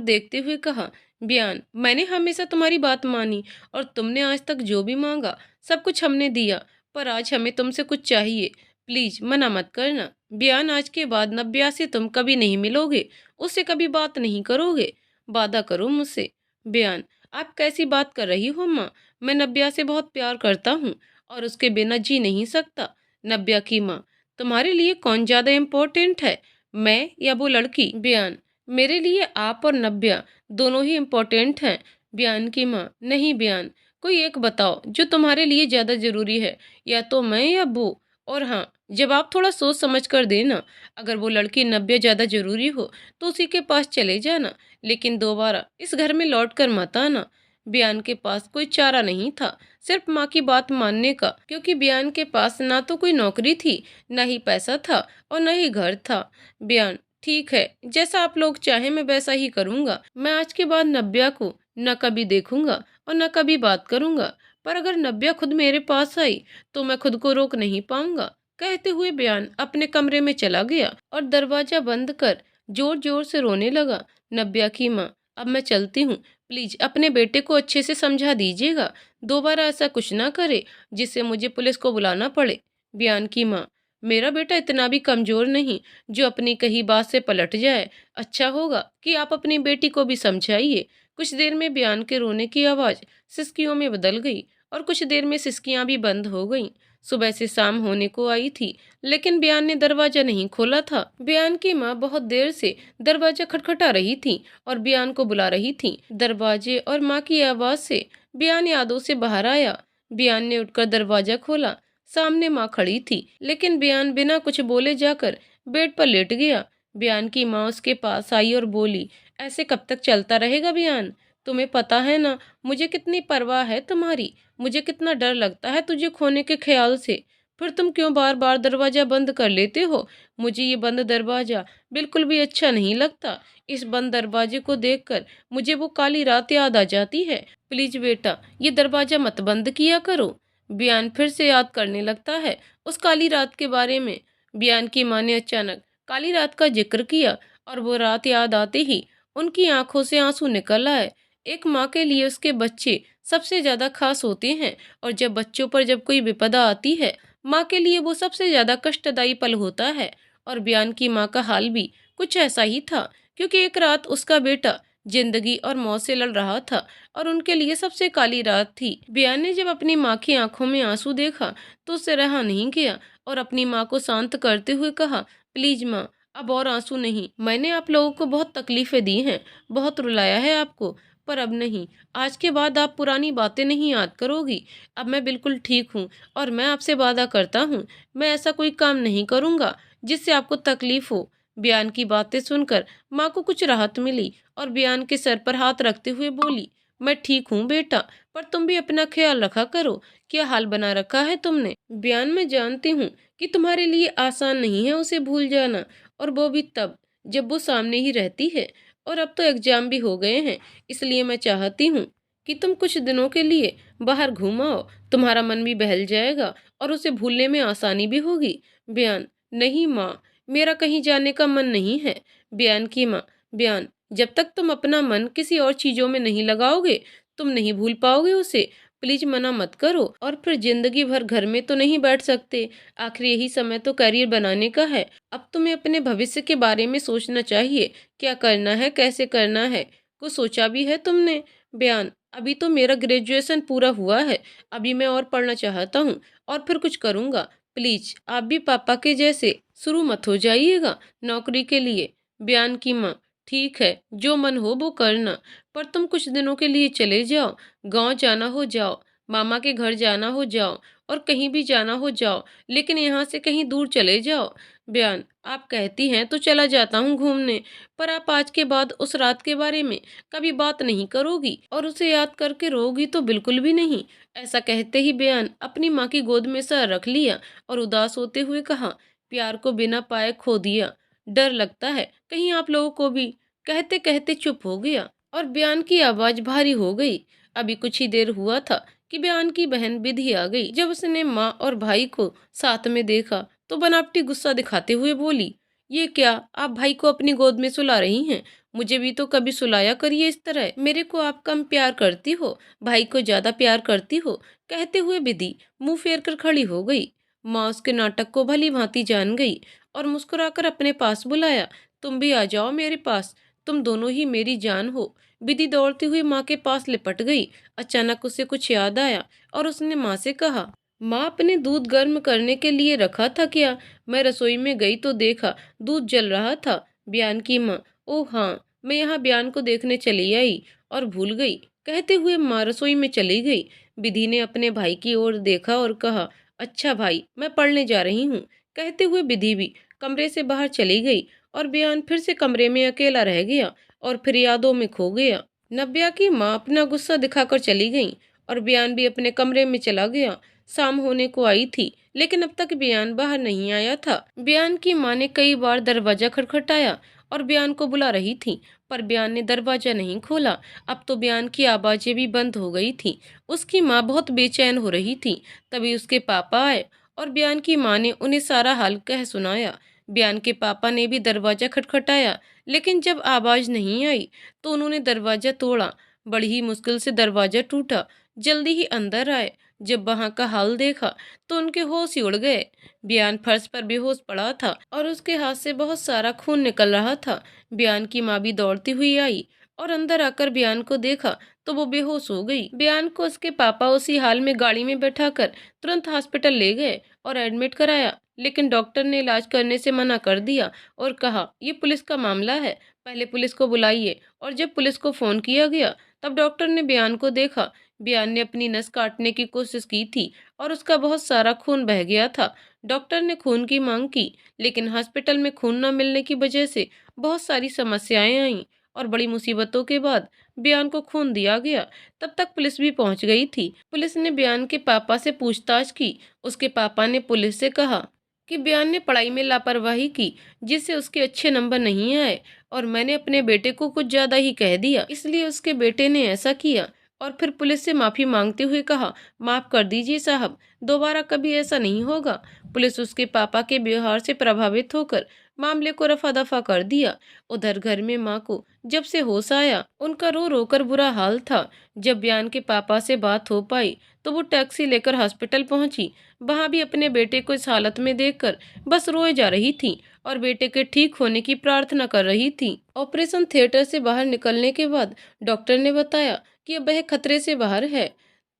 देखते हुए कहा, बयान, मैंने हमेशा तुम्हारी बात मानी और तुमने आज तक जो भी मांगा सब कुछ हमने दिया, पर आज हमें तुमसे कुछ चाहिए। प्लीज मना मत करना। बयान, आज के बाद नब्या से तुम कभी नहीं मिलोगे, उससे कभी बात नहीं करोगे, वादा करो मुझसे। बयान, आप कैसी बात कर रही हो माँ, मैं नब्या से बहुत प्यार करता हूँ और उसके बिना जी नहीं सकता। नब्या की माँ, तुम्हारे लिए कौन ज्यादा इम्पोर्टेंट है, मैं या वो लड़की? बयान, मेरे लिए आप और नब्या दोनों ही इम्पोर्टेंट हैं। बयान की माँ, नहीं बयान, कोई एक बताओ जो तुम्हारे लिए ज्यादा जरूरी है, या तो मैं या वो। और हाँ, जब आप थोड़ा सोच समझ कर देना, अगर वो लड़की नब्या ज्यादा जरूरी हो तो उसी के पास चले जाना, लेकिन दोबारा इस घर में लौट कर मत आना। बयान के पास कोई चारा नहीं था सिर्फ माँ की बात मानने का, क्योंकि बयान के पास ना तो कोई नौकरी थी, ना ही पैसा था और ना ही घर था। बयान, ठीक है, जैसा आप लोग चाहे मैं वैसा ही करूँगा। मैं आज के बाद नब्या को न कभी देखूंगा और न कभी बात करूंगा, पर अगर नब्या खुद मेरे पास आई तो मैं खुद को रोक नहीं पाऊंगा। कहते हुए बयान अपने कमरे में चला गया और दरवाजा बंद कर जोर जोर से रोने लगा। नब्या की माँ, अब मैं चलती हूँ, प्लीज अपने बेटे को अच्छे से समझा दीजिएगा, दोबारा ऐसा कुछ ना करे जिससे मुझे पुलिस को बुलाना पड़े। बयान की माँ, मेरा बेटा इतना भी कमजोर नहीं जो अपनी कही बात से पलट जाए। अच्छा होगा कि आप अपनी बेटी को भी समझाइए। कुछ देर में बयान के रोने की आवाज सिसकियों में बदल गई और कुछ देर में सिसकियां भी बंद हो गईं। सुबह से शाम होने को आई थी, लेकिन बयान ने दरवाजा नहीं खोला था। बयान की माँ बहुत देर से दरवाजा खटखटा रही थी और बयान को बुला रही थी। दरवाजे और माँ की आवाज से बयान यादों से बाहर आया। बयान ने उठकर दरवाजा खोला। सामने माँ खड़ी थी, लेकिन बयान बिना कुछ बोले जाकर बेड पर लेट गया। बयान की माँ उसके पास आई और बोली, ऐसे कब तक चलता रहेगा बयान? तुम्हें पता है ना मुझे कितनी परवाह है तुम्हारी, मुझे कितना डर लगता है तुझे खोने के ख्याल से। फिर तुम क्यों बार बार दरवाजा बंद कर लेते हो? मुझे ये बंद दरवाजा बिल्कुल भी अच्छा नहीं लगता। इस बंद दरवाजे को देखकर मुझे वो काली रात याद आ जाती है। प्लीज बेटा, ये दरवाजा मत बंद किया करो। बयान फिर से याद करने लगता है उस काली रात के बारे में। बयान की माँ ने अचानक काली रात का जिक्र किया और वो रात याद आते ही उनकी आंखों से आंसू निकल आए। एक माँ के लिए उसके बच्चे सबसे ज्यादा खास होते हैं, और जब बच्चों पर जब कोई विपदा आती है, माँ के लिए वो सबसे ज्यादा कष्टदायी पल होता है। और बयान की माँ का हाल भी कुछ ऐसा ही था, क्योंकि एक रात उसका बेटा जिंदगी और मौत से लड़ रहा था और उनके लिए सबसे काली रात थी। बयान ने जब अपनी माँ की आंखों में आंसू देखा तो उससे रहा नहीं गया और अपनी माँ को शांत करते हुए कहा, प्लीज माँ, अब और आंसू नहीं। मैंने आप लोगों को बहुत तकलीफें दी हैं, बहुत रुलाया है आपको, पर अब नहीं। आज के बाद आप पुरानी बातें नहीं याद करोगी। अब मैं बिल्कुल ठीक हूँ और मैं आपसे वादा करता हूँ मैं ऐसा कोई काम नहीं करूँगा जिससे आपको तकलीफ हो। बयान की बातें सुनकर माँ को कुछ राहत मिली और बयान के सर पर हाथ रखते हुए बोली, मैं ठीक हूँ बेटा, पर तुम भी अपना ख्याल रखा करो। क्या हाल बना रखा है तुमने? बयान, मैं जानती हूँ कि तुम्हारे लिए आसान नहीं है उसे भूल जाना, और वो भी तब जब वो सामने ही रहती है। और अब तो एग्जाम भी हो गए हैं, इसलिए मैं चाहती हूँ कि तुम कुछ दिनों के लिए बाहर घूमाओ, तुम्हारा मन भी बहल जाएगा और उसे भूलने में आसानी भी होगी। बयान, नहीं माँ, मेरा कहीं जाने का मन नहीं है। बयान की माँ, बयान, जब तक तुम अपना मन किसी और चीजों में नहीं लगाओगे तुम नहीं भूल पाओगे उसे। प्लीज मना मत करो। और फिर जिंदगी भर घर में तो नहीं बैठ सकते। आखिर यही समय तो करियर बनाने का है। अब तुम्हें अपने भविष्य के बारे में सोचना चाहिए। क्या करना है, कैसे करना है, कुछ सोचा भी है तुमने? बयान, अभी तो मेरा ग्रेजुएशन पूरा हुआ है। अभी मैं और पढ़ना चाहता हूँ और फिर कुछ करूँगा। प्लीज आप भी पापा के जैसे शुरू मत हो जाइएगा नौकरी के लिए। बयान की माँ, ठीक है, जो मन हो वो करना, पर तुम कुछ दिनों के लिए चले जाओ। गांव जाना हो जाओ, मामा के घर जाना हो जाओ, और कहीं भी जाना हो जाओ, लेकिन यहाँ से कहीं दूर चले जाओ। बयान, आप कहती हैं तो चला जाता हूँ घूमने, पर आप आज के बाद उस रात के बारे में कभी बात नहीं करोगी और उसे याद करके रोगी तो बिल्कुल भी नहीं। ऐसा कहते ही बयान अपनी माँ की गोद में सर रख लिया और उदास होते हुए कहा, प्यार को बिना पाए खो दिया, डर लगता है कहीं आप लोगों को भी। कहते कहते चुप हो गया और बयान की आवाज भारी हो गई। अभी कुछ ही देर हुआ था कि बयान की बहन विधि आ गई। जब उसने माँ और भाई को साथ में देखा तो बनावटी गुस्सा दिखाते हुए बोली, ये क्या, आप भाई को अपनी गोद में सुला रही हैं? मुझे भी तो कभी सुलाया करिए इस तरह। मेरे को आप कम प्यार करती हो, भाई को ज्यादा प्यार करती हो। कहते हुए विधि मुंह फेर कर खड़ी हो गई। माँ उसके नाटक को भली भांति जान गई और मुस्कुराकर अपने पास बुलाया, तुम भी आ जाओ मेरे पास, तुम दोनों ही मेरी जान हो। विधि दौड़ती हुई माँ के पास लिपट गई। अचानक उसे कुछ याद आया और उसने माँ से कहा, माँ आपने दूध गर्म करने के लिए रखा था क्या? मैं रसोई में गई तो देखा दूध जल रहा था। बयान की माँ, ओ हाँ, मैं यहाँ बयान को देखने चली आई और भूल गई। कहते हुए माँ रसोई में चली गई। विधि ने अपने भाई की ओर देखा और कहा, अच्छा भाई, मैं पढ़ने जा रही हूँ। कहते हुए विधि भी कमरे से बाहर चली गई और बयान फिर से कमरे में अकेला रह गया और फिर यादों में खो गया। नव्या की माँ अपना गुस्सा दिखाकर चली गई और बयान भी अपने कमरे में चला गया। शाम होने को आई थी लेकिन अब तक बयान बाहर नहीं आया था। बयान की माँ ने कई बार दरवाजा खटखटाया और बयान को बुला रही थी, पर बयान ने दरवाजा नहीं खोला। अब तो बयान की आवाजें भी बंद हो गई थी। उसकी माँ बहुत बेचैन हो रही थी। तभी उसके पापा आए और बयान की माँ ने उन्हें सारा हाल कह सुनाया। बयान के पापा ने भी दरवाजा खटखटाया, लेकिन जब आवाज नहीं आई तो उन्होंने दरवाजा तोड़ा। बड़ी ही मुश्किल से दरवाजा टूटा। जल्दी ही अंदर आए। जब वहां का हाल देखा तो उनके होश ही उड़ गए। बयान फर्श पर बेहोश पड़ा था और उसके हाथ से बहुत सारा खून निकल रहा था। बयान की माँ भी दौड़ती हुई आई और अंदर आकर बयान को देखा तो वो बेहोश हो गई। बयान को उसके पापा उसी हाल में गाड़ी में बैठाकर तुरंत हॉस्पिटल ले गए और एडमिट कराया, लेकिन डॉक्टर ने इलाज करने से मना कर दिया और कहा, ये पुलिस का मामला है, पहले पुलिस को बुलाइए। और जब पुलिस को फोन किया गया तब डॉक्टर ने बयान को देखा। बयान ने अपनी नस काटने की कोशिश की थी और उसका बहुत सारा खून बह गया था। डॉक्टर ने खून की मांग की, लेकिन हॉस्पिटल में खून न मिलने की वजह से बहुत सारी समस्याएं आईं और बड़ी मुसीबतों के बाद बयान को खून दिया गया। तब तक पुलिस भी पहुंच गई थी। पुलिस ने बयान के पापा से पूछताछ की। उसके पापा ने पुलिस से कहा कि बयान ने पढ़ाई में लापरवाही की, जिससे उसके अच्छे नंबर नहीं आए, और मैंने अपने बेटे को कुछ ज्यादा ही कह दिया, इसलिए उसके बेटे ने ऐसा किया। और फिर पुलिस से माफी मांगते हुए कहा, माफ कर दीजिए साहब, दोबारा कभी ऐसा नहीं होगा। पुलिस उसके पापा के व्यवहार से प्रभावित होकर मामले को रफा दफा कर दिया। उधर घर में माँ को जब से होश आया उनका रो रो कर बुरा हाल था। जब बयान के पापा से बात हो पाई तो वो टैक्सी लेकर हॉस्पिटल पहुंची। वहां भी अपने बेटे को इस हालत में देखकर बस रोए जा रही थी और बेटे के ठीक होने की प्रार्थना कर रही थी। ऑपरेशन थिएटर से बाहर निकलने के बाद डॉक्टर ने बताया कि अब वह खतरे से बाहर है।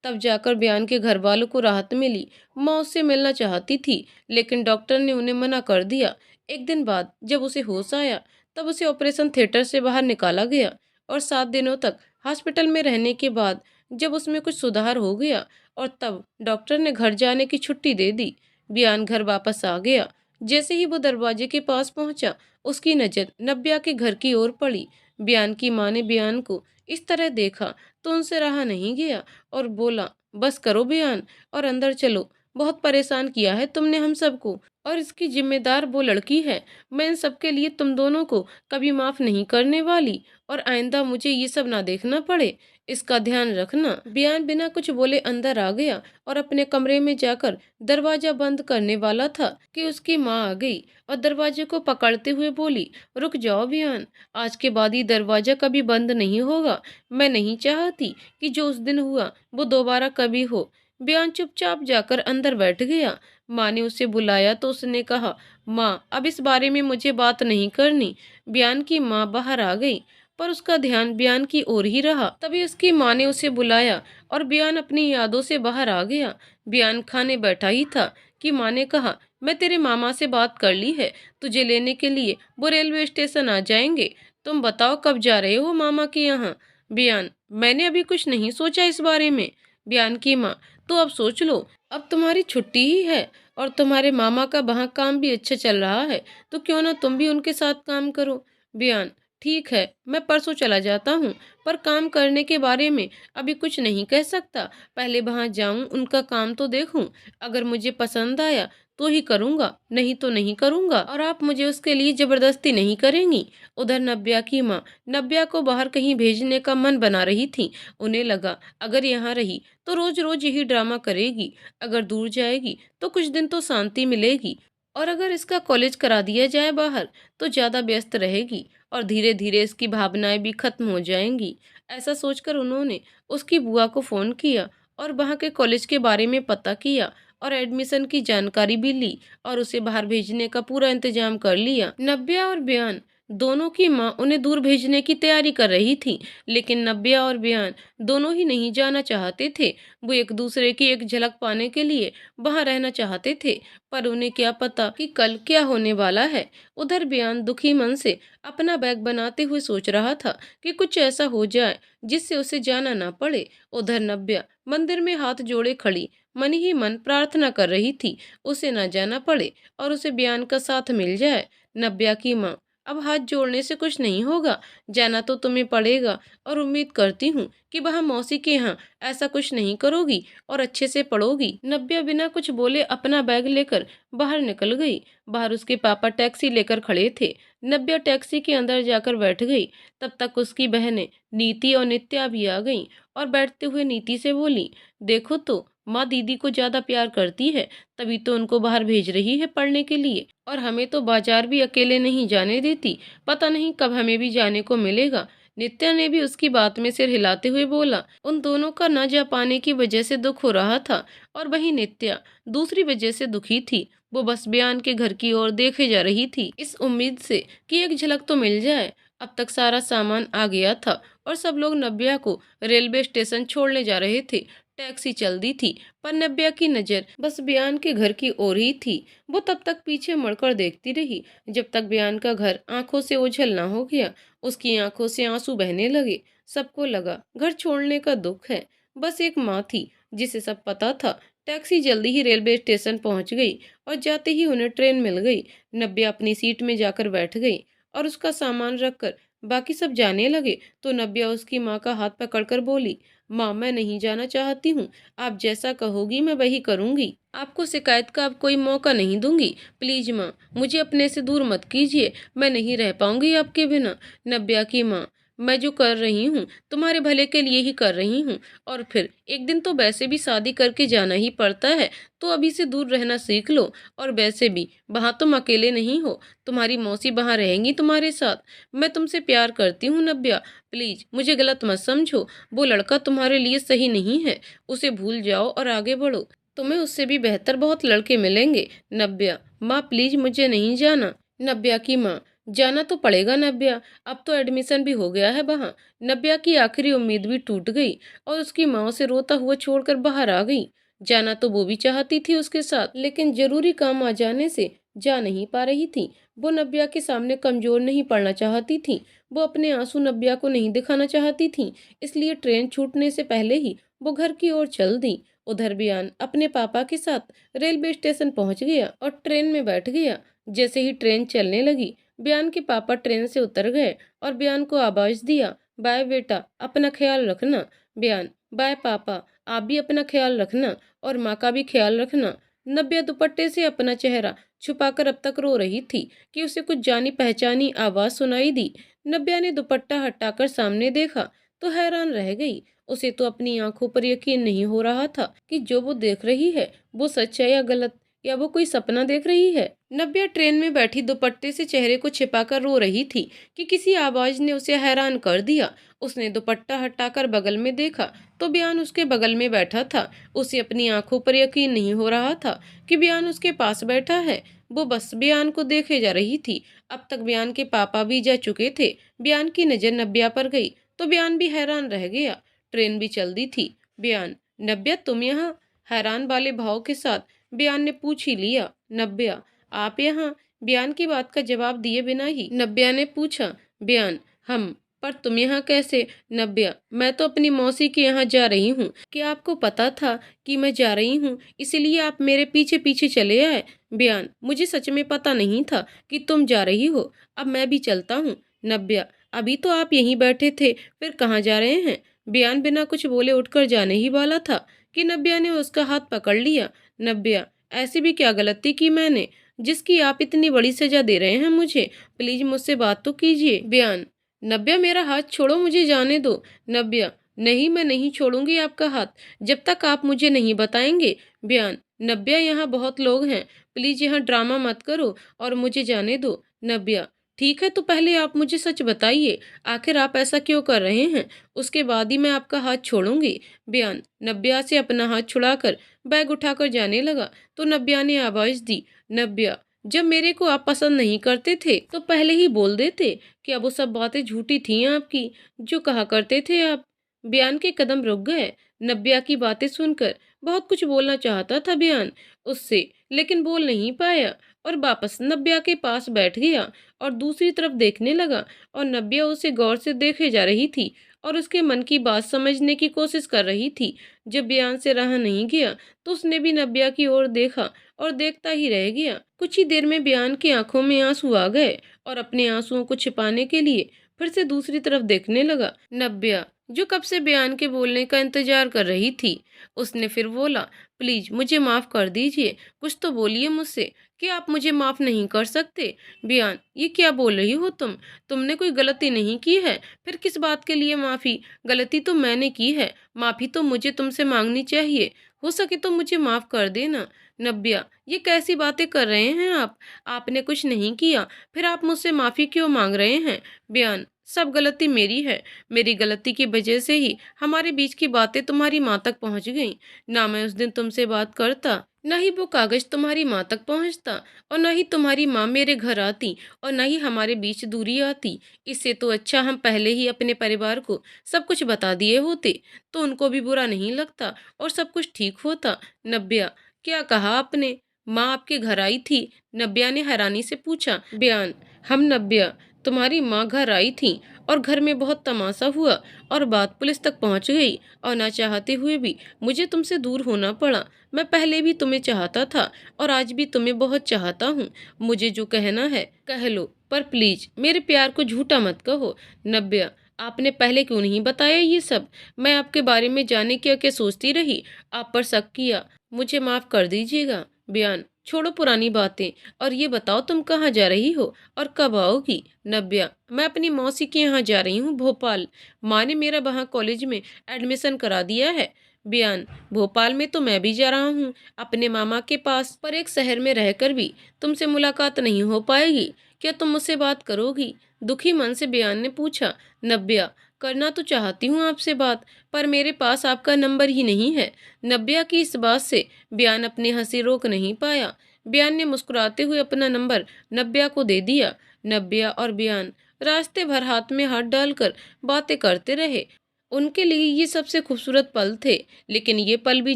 तब जाकर बयान के घर वालों को राहत मिली। माँ उससे मिलना चाहती थी, लेकिन डॉक्टर ने उन्हें मना कर दिया। एक दिन बाद जब उसे होश आया तब उसे ऑपरेशन थिएटर से बाहर निकाला गया और 7 दिनों तक हॉस्पिटल में रहने के बाद जब उसमें कुछ सुधार हो गया और तब डॉक्टर ने घर जाने की छुट्टी दे दी। बयान घर वापस आ गया। जैसे ही वो दरवाजे के पास पहुंचा, उसकी नजर नब्या के घर की ओर पड़ी। बयान की माँ ने बयान को इस तरह देखा तो उनसे रहा नहीं गया और बोला, बस करो बयान और अंदर चलो, बहुत परेशान किया है तुमने हम सबको और इसकी जिम्मेदार वो लड़की है। मैं इन सब के लिए तुम दोनों को कभी माफ नहीं करने वाली और आइंदा मुझे ये सब ना देखना पड़े। इसका ध्यान रखना। बयान बिना कुछ बोले अंदर आ गया और अपने कमरे में जाकर दरवाजा बंद करने वाला था कि उसकी माँ आ गई और दरवाजे को पकड़ते हुए बोली, रुक जाओ बयान, आज के बाद ये दरवाजा कभी बंद नहीं होगा। मैं नहीं चाहती कि जो उस दिन हुआ वो दोबारा कभी हो। बयान चुपचाप जाकर अंदर बैठ गया। माँ ने उसे बुलाया तो उसने कहा, माँ अब इस बारे में मुझे बात नहीं करनी। बयान की माँ बाहर आ गई पर उसका ध्यान बयान की ओर ही रहा। तभी उसकी माँ ने उसे बुलाया और बयान अपनी यादों से बाहर आ गया। बयान खाने बैठा ही था कि माँ ने कहा, मैं तेरे मामा से बात कर ली है, तुझे लेने के लिए वो रेलवे स्टेशन आ जाएंगे। तुम बताओ कब जा रहे हो मामा के यहाँ। बयान, मैंने अभी कुछ नहीं सोचा इस बारे में। बयान की माँ, तो अब सोच लो, अब तुम्हारी छुट्टी ही है और तुम्हारे मामा का वहाँ काम भी अच्छा चल रहा है, तो क्यों ना तुम भी उनके साथ काम करो। बयान, ठीक है, मैं परसों चला जाता हूँ, पर काम करने के बारे में अभी कुछ नहीं कह सकता। पहले वहाँ जाऊँ, उनका काम तो देखूँ, अगर मुझे पसंद आया तो ही करूँगा, नहीं तो नहीं करूँगा, और आप मुझे उसके लिए जबरदस्ती नहीं करेंगी। उधर नव्या की माँ नव्या को बाहर कहीं भेजने का मन बना रही थी। उन्हें लगा अगर यहाँ रही तो रोज रोज यही ड्रामा करेगी, अगर दूर जाएगी तो कुछ दिन तो शांति मिलेगी, और अगर इसका कॉलेज करा दिया जाए बाहर तो ज़्यादा व्यस्त रहेगी और धीरे धीरे इसकी भावनाएं भी खत्म हो जाएंगी। ऐसा सोचकर उन्होंने उसकी बुआ को फ़ोन किया और वहाँ के कॉलेज के बारे में पता किया और एडमिशन की जानकारी भी ली और उसे बाहर भेजने का पूरा इंतजाम कर लिया। नव्या और बयान दोनों की माँ उन्हें दूर भेजने की तैयारी कर रही थी, लेकिन नव्या और बयान दोनों ही नहीं जाना चाहते थे। वो एक दूसरे की एक झलक पाने के लिए वहां रहना चाहते थे, पर उन्हें क्या पता कि कल क्या होने वाला है। उधर बयान दुखी मन से अपना बैग बनाते हुए सोच रहा था कि कुछ ऐसा हो जाए जिससे उसे जाना ना पड़े। उधर नव्या मंदिर में हाथ जोड़े खड़ी मन ही मन प्रार्थना कर रही थी, उसे ना जाना पड़े और उसे बयान का साथ मिल जाए। नव्या की माँ, अब हाथ जोड़ने से कुछ नहीं होगा, जाना तो तुम्हें पड़ेगा, और उम्मीद करती हूँ कि वहाँ मौसी के यहाँ ऐसा कुछ नहीं करोगी और अच्छे से पढ़ोगी। नव्या बिना कुछ बोले अपना बैग लेकर बाहर निकल गई। बाहर उसके पापा टैक्सी लेकर खड़े थे। नव्या टैक्सी के अंदर जाकर बैठ गई। तब तक उसकी बहनें नीति और नित्या भी आ गईं और बैठते हुए नीति से बोली, देखो तो माँ दीदी को ज्यादा प्यार करती है, तभी तो उनको बाहर भेज रही है पढ़ने के लिए, और हमें तो बाजार भी अकेले नहीं जाने देती। पता नहीं कब हमें भी जाने को मिलेगा। नित्या ने भी उसकी बात में सिर हिलाते हुए बोला। उन दोनों का न जा पाने की वजह से दुख हो रहा था और वहीं नित्या दूसरी वजह से दुखी थी। वो बस बयान के घर की ओर देखे जा रही थी, इस उम्मीद से कि एक झलक तो मिल जाए। अब तक सारा सामान आ गया था और सब लोग नव्या को रेलवे स्टेशन छोड़ने जा रहे थे। टैक्सी चल दी थी, पर नव्या की नजर बस बयान के घर की ओर ही थी। वो तब तक पीछे मुड़कर देखती रही जब तक बयान का घर आंखों से ओझल ना हो गया। उसकी आंखों से आंसू बहने लगे। सबको लगा घर छोड़ने का दुख है। बस एक माँ थी जिसे सब पता था। टैक्सी जल्दी ही रेलवे स्टेशन पहुंच गई और जाते ही उन्हें ट्रेन मिल गई। नव्या अपनी सीट में जाकर बैठ गई और उसका सामान रखकर बाकी सब जाने लगे तो नव्या उसकी माँ का हाथ पकड़कर बोली, माँ मैं नहीं जाना चाहती हूँ, आप जैसा कहोगी मैं वही करूँगी, आपको शिकायत का अब कोई मौका नहीं दूंगी। प्लीज माँ मुझे अपने से दूर मत कीजिए, मैं नहीं रह पाऊंगी आपके बिना। नव्या की माँ, मैं जो कर रही हूँ तुम्हारे भले के लिए ही कर रही हूँ, और फिर एक दिन तो वैसे भी शादी करके जाना ही पड़ता है, तो अभी से दूर रहना सीख लो। और वैसे भी वहाँ तुम अकेले नहीं हो, तुम्हारी मौसी वहाँ रहेंगी तुम्हारे साथ। मैं तुमसे प्यार करती हूँ नव्या, प्लीज मुझे गलत मत समझो। वो लड़का तुम्हारे लिए सही नहीं है, उसे भूल जाओ और आगे बढ़ो। तुम्हें उससे भी बेहतर बहुत लड़के मिलेंगे। नव्या, माँ प्लीज मुझे नहीं जाना। नव्या की माँ, जाना तो पड़ेगा नव्या, अब तो एडमिशन भी हो गया है वहाँ। नव्या की आखिरी उम्मीद भी टूट गई और उसकी माँ उसे रोता हुआ छोड़कर बाहर आ गई। जाना तो वो भी चाहती थी उसके साथ, लेकिन जरूरी काम आ जाने से जा नहीं पा रही थी। वो नव्या के सामने कमजोर नहीं पड़ना चाहती थी। वो अपने आंसू नव्या को नहीं दिखाना चाहती थी, इसलिए ट्रेन छूटने से पहले ही वो घर की ओर चल दी। उधर बयान अपने पापा के साथ रेलवे स्टेशन पहुंच गया और ट्रेन में बैठ गया। जैसे ही ट्रेन चलने लगी, बयान के पापा ट्रेन से उतर गए और बयान को आवाज दिया, बाय बेटा, अपना ख्याल रखना। बयान, बाय पापा, आप भी अपना ख्याल रखना और माँ का भी ख्याल रखना। नव्या दुपट्टे से अपना चेहरा छुपाकर अब तक रो रही थी कि उसे कुछ जानी पहचानी आवाज सुनाई दी। नव्या ने दुपट्टा हटाकर सामने देखा तो हैरान रह गई। उसे तो अपनी आंखों पर यकीन नहीं हो रहा था कि जो वो देख रही है वो सच है या गलत, या वो कोई सपना देख रही है। नव्या ट्रेन में बैठी दुपट्टे से चेहरे को छिपाकर रो रही थी कि किसी आवाज ने उसे हैरान कर दिया। उसने दुपट्टा हटाकर बगल में देखा तो बयान उसके बगल में बैठा था। उसे अपनी आंखों पर यकीन नहीं हो रहा था कि बयान उसके पास बैठा है। वो बस बयान को देखे जा रही थी। अब तक बयान के पापा भी जा चुके थे। बयान की नजर नव्या पर गई तो बयान भी हैरान रह गया। ट्रेन भी चल दी थी। बयान, नव्या तुम यहाँ? हैरान वाले भाव के साथ बयान ने पूछ ही लिया। नव्या, आप यहाँ? बयान की बात का जवाब दिए बिना ही नव्या ने पूछा। बयान, हम, पर तुम यहाँ कैसे? नव्या, मैं तो अपनी मौसी के यहाँ जा रही हूँ। क्या आपको पता था कि मैं जा रही हूँ, इसीलिए आप मेरे पीछे पीछे चले आए? बयान, मुझे सच में पता नहीं था कि तुम जा रही हो। अब मैं भी चलता हूँ। नव्या, अभी तो आप यहीं बैठे थे, फिर कहाँ जा रहे हैं? बयान बिना कुछ बोले उठकर जाने ही वाला था कि नव्या ने उसका हाथ पकड़ लिया। नव्या, ऐसी भी क्या गलती की मैंने जिसकी आप इतनी बड़ी सजा दे रहे हैं मुझे? प्लीज मुझसे बात तो कीजिए। बयान, नव्या मेरा हाथ छोड़ो, मुझे जाने दो। नव्या, नहीं, मैं नहीं छोड़ूंगी आपका हाथ जब तक आप मुझे नहीं बताएंगे। बयान, नव्या यहाँ बहुत लोग हैं, प्लीज यहाँ ड्रामा मत करो और मुझे जाने दो। नव्या, ठीक है, तो पहले आप मुझे सच बताइए, आखिर आप ऐसा क्यों कर रहे हैं? उसके बाद ही मैं आपका हाथ छोड़ूंगी। बयान, नव्या से अपना हाथ छुड़ाकर बैग उठाकर जाने लगा तो नव्या ने आवाज दी। नव्या, जब मेरे को आप पसंद नहीं करते थे तो पहले ही बोल देते। क्या वो सब बातें झूठी थी आपकी जो कहा करते थे आप? बयान के कदम रुक गए। नव्या की बातें सुनकर बहुत कुछ बोलना चाहता था बयान उससे, लेकिन बोल नहीं पाया और वापस नव्या के पास बैठ गया और दूसरी तरफ देखने लगा। और नव्या उसे गौर से देखे जा रही थी और उसके मन की बात समझने की कोशिश कर रही थी। जब बयान से रहा नहीं गया तो उसने भी नव्या की ओर देखा और देखता ही रह गया। कुछ ही देर में बयान की आंखों में आंसू आ गए और अपने आंसुओं को छिपाने के लिए फिर से दूसरी तरफ देखने लगा। नव्या, जो कब से बयान के बोलने का इंतजार कर रही थी, उसने फिर बोला, प्लीज मुझे माफ कर दीजिए, कुछ तो बोलिए मुझसे। क्या आप मुझे माफ नहीं कर सकते? बयान, ये क्या बोल रही हो तुम? तुमने कोई गलती नहीं की है, फिर किस बात के लिए माफी? गलती तो मैंने की है, माफी तो मुझे तुमसे मांगनी चाहिए। हो सके तो मुझे माफ कर देना। नव्या, ये कैसी बातें कर रहे हैं आप? आपने कुछ नहीं किया, फिर आप मुझसे माफी क्यों मांग रहे हैं? बयान, सब गलती मेरी है। मेरी गलती की वजह से ही हमारे बीच की बातें तुम्हारी माँ तक पहुंच गईं। ना मैं उस दिन तुमसे बात करता, न ही वो कागज तुम्हारी माँ तक पहुंचता, और न ही तुम्हारी माँ मेरे घर आती, और न ही हमारे बीच दूरी आती। इससे तो अच्छा हम पहले ही अपने परिवार को सब कुछ बता दिए होते, तो उनको भी बुरा नहीं लगता और सब कुछ ठीक होता। नव्या, क्या कहा आपने? माँ आपके घर आई थी? नव्या ने हैरानी से पूछा। बयान, हम नव्या, तुम्हारी माँ घर आई थी और घर में बहुत तमाशा हुआ और बात पुलिस तक पहुंच गई और ना चाहते हुए भी मुझे तुमसे दूर होना पड़ा। मैं पहले भी तुम्हें चाहता था और आज भी तुम्हें बहुत चाहता हूँ। मुझे जो कहना है कह लो, पर प्लीज मेरे प्यार को झूठा मत कहो। नव्या, आपने पहले क्यों नहीं बताया ये सब? मैं आपके बारे में जाने क्या क्या सोचती रही, आप पर शक किया। मुझे माफ कर दीजिएगा। बयान, छोड़ो पुरानी बातें और ये बताओ तुम कहाँ जा रही हो और कब आओगी? नव्या, मैं अपनी मौसी के यहाँ जा रही हूँ, भोपाल। माँ ने मेरा वहाँ कॉलेज में एडमिशन करा दिया है। बयान, भोपाल में तो मैं भी जा रहा हूँ अपने मामा के पास, पर एक शहर में रहकर भी तुमसे मुलाकात नहीं हो पाएगी। क्या तुम मुझसे बात करोगी? दुखी मन से बयान ने पूछा। नव्या, करना तो चाहती हूँ आपसे बात, पर मेरे पास आपका नंबर ही नहीं है। नव्या की इस बात से बयान अपनी हंसी रोक नहीं पाया। बयान ने मुस्कुराते हुए अपना नंबर नव्या को दे दिया। नव्या और बयान रास्ते भर हाथ में हाथ डालकर बातें करते रहे। उनके लिए ये सबसे खूबसूरत पल थे, लेकिन ये पल भी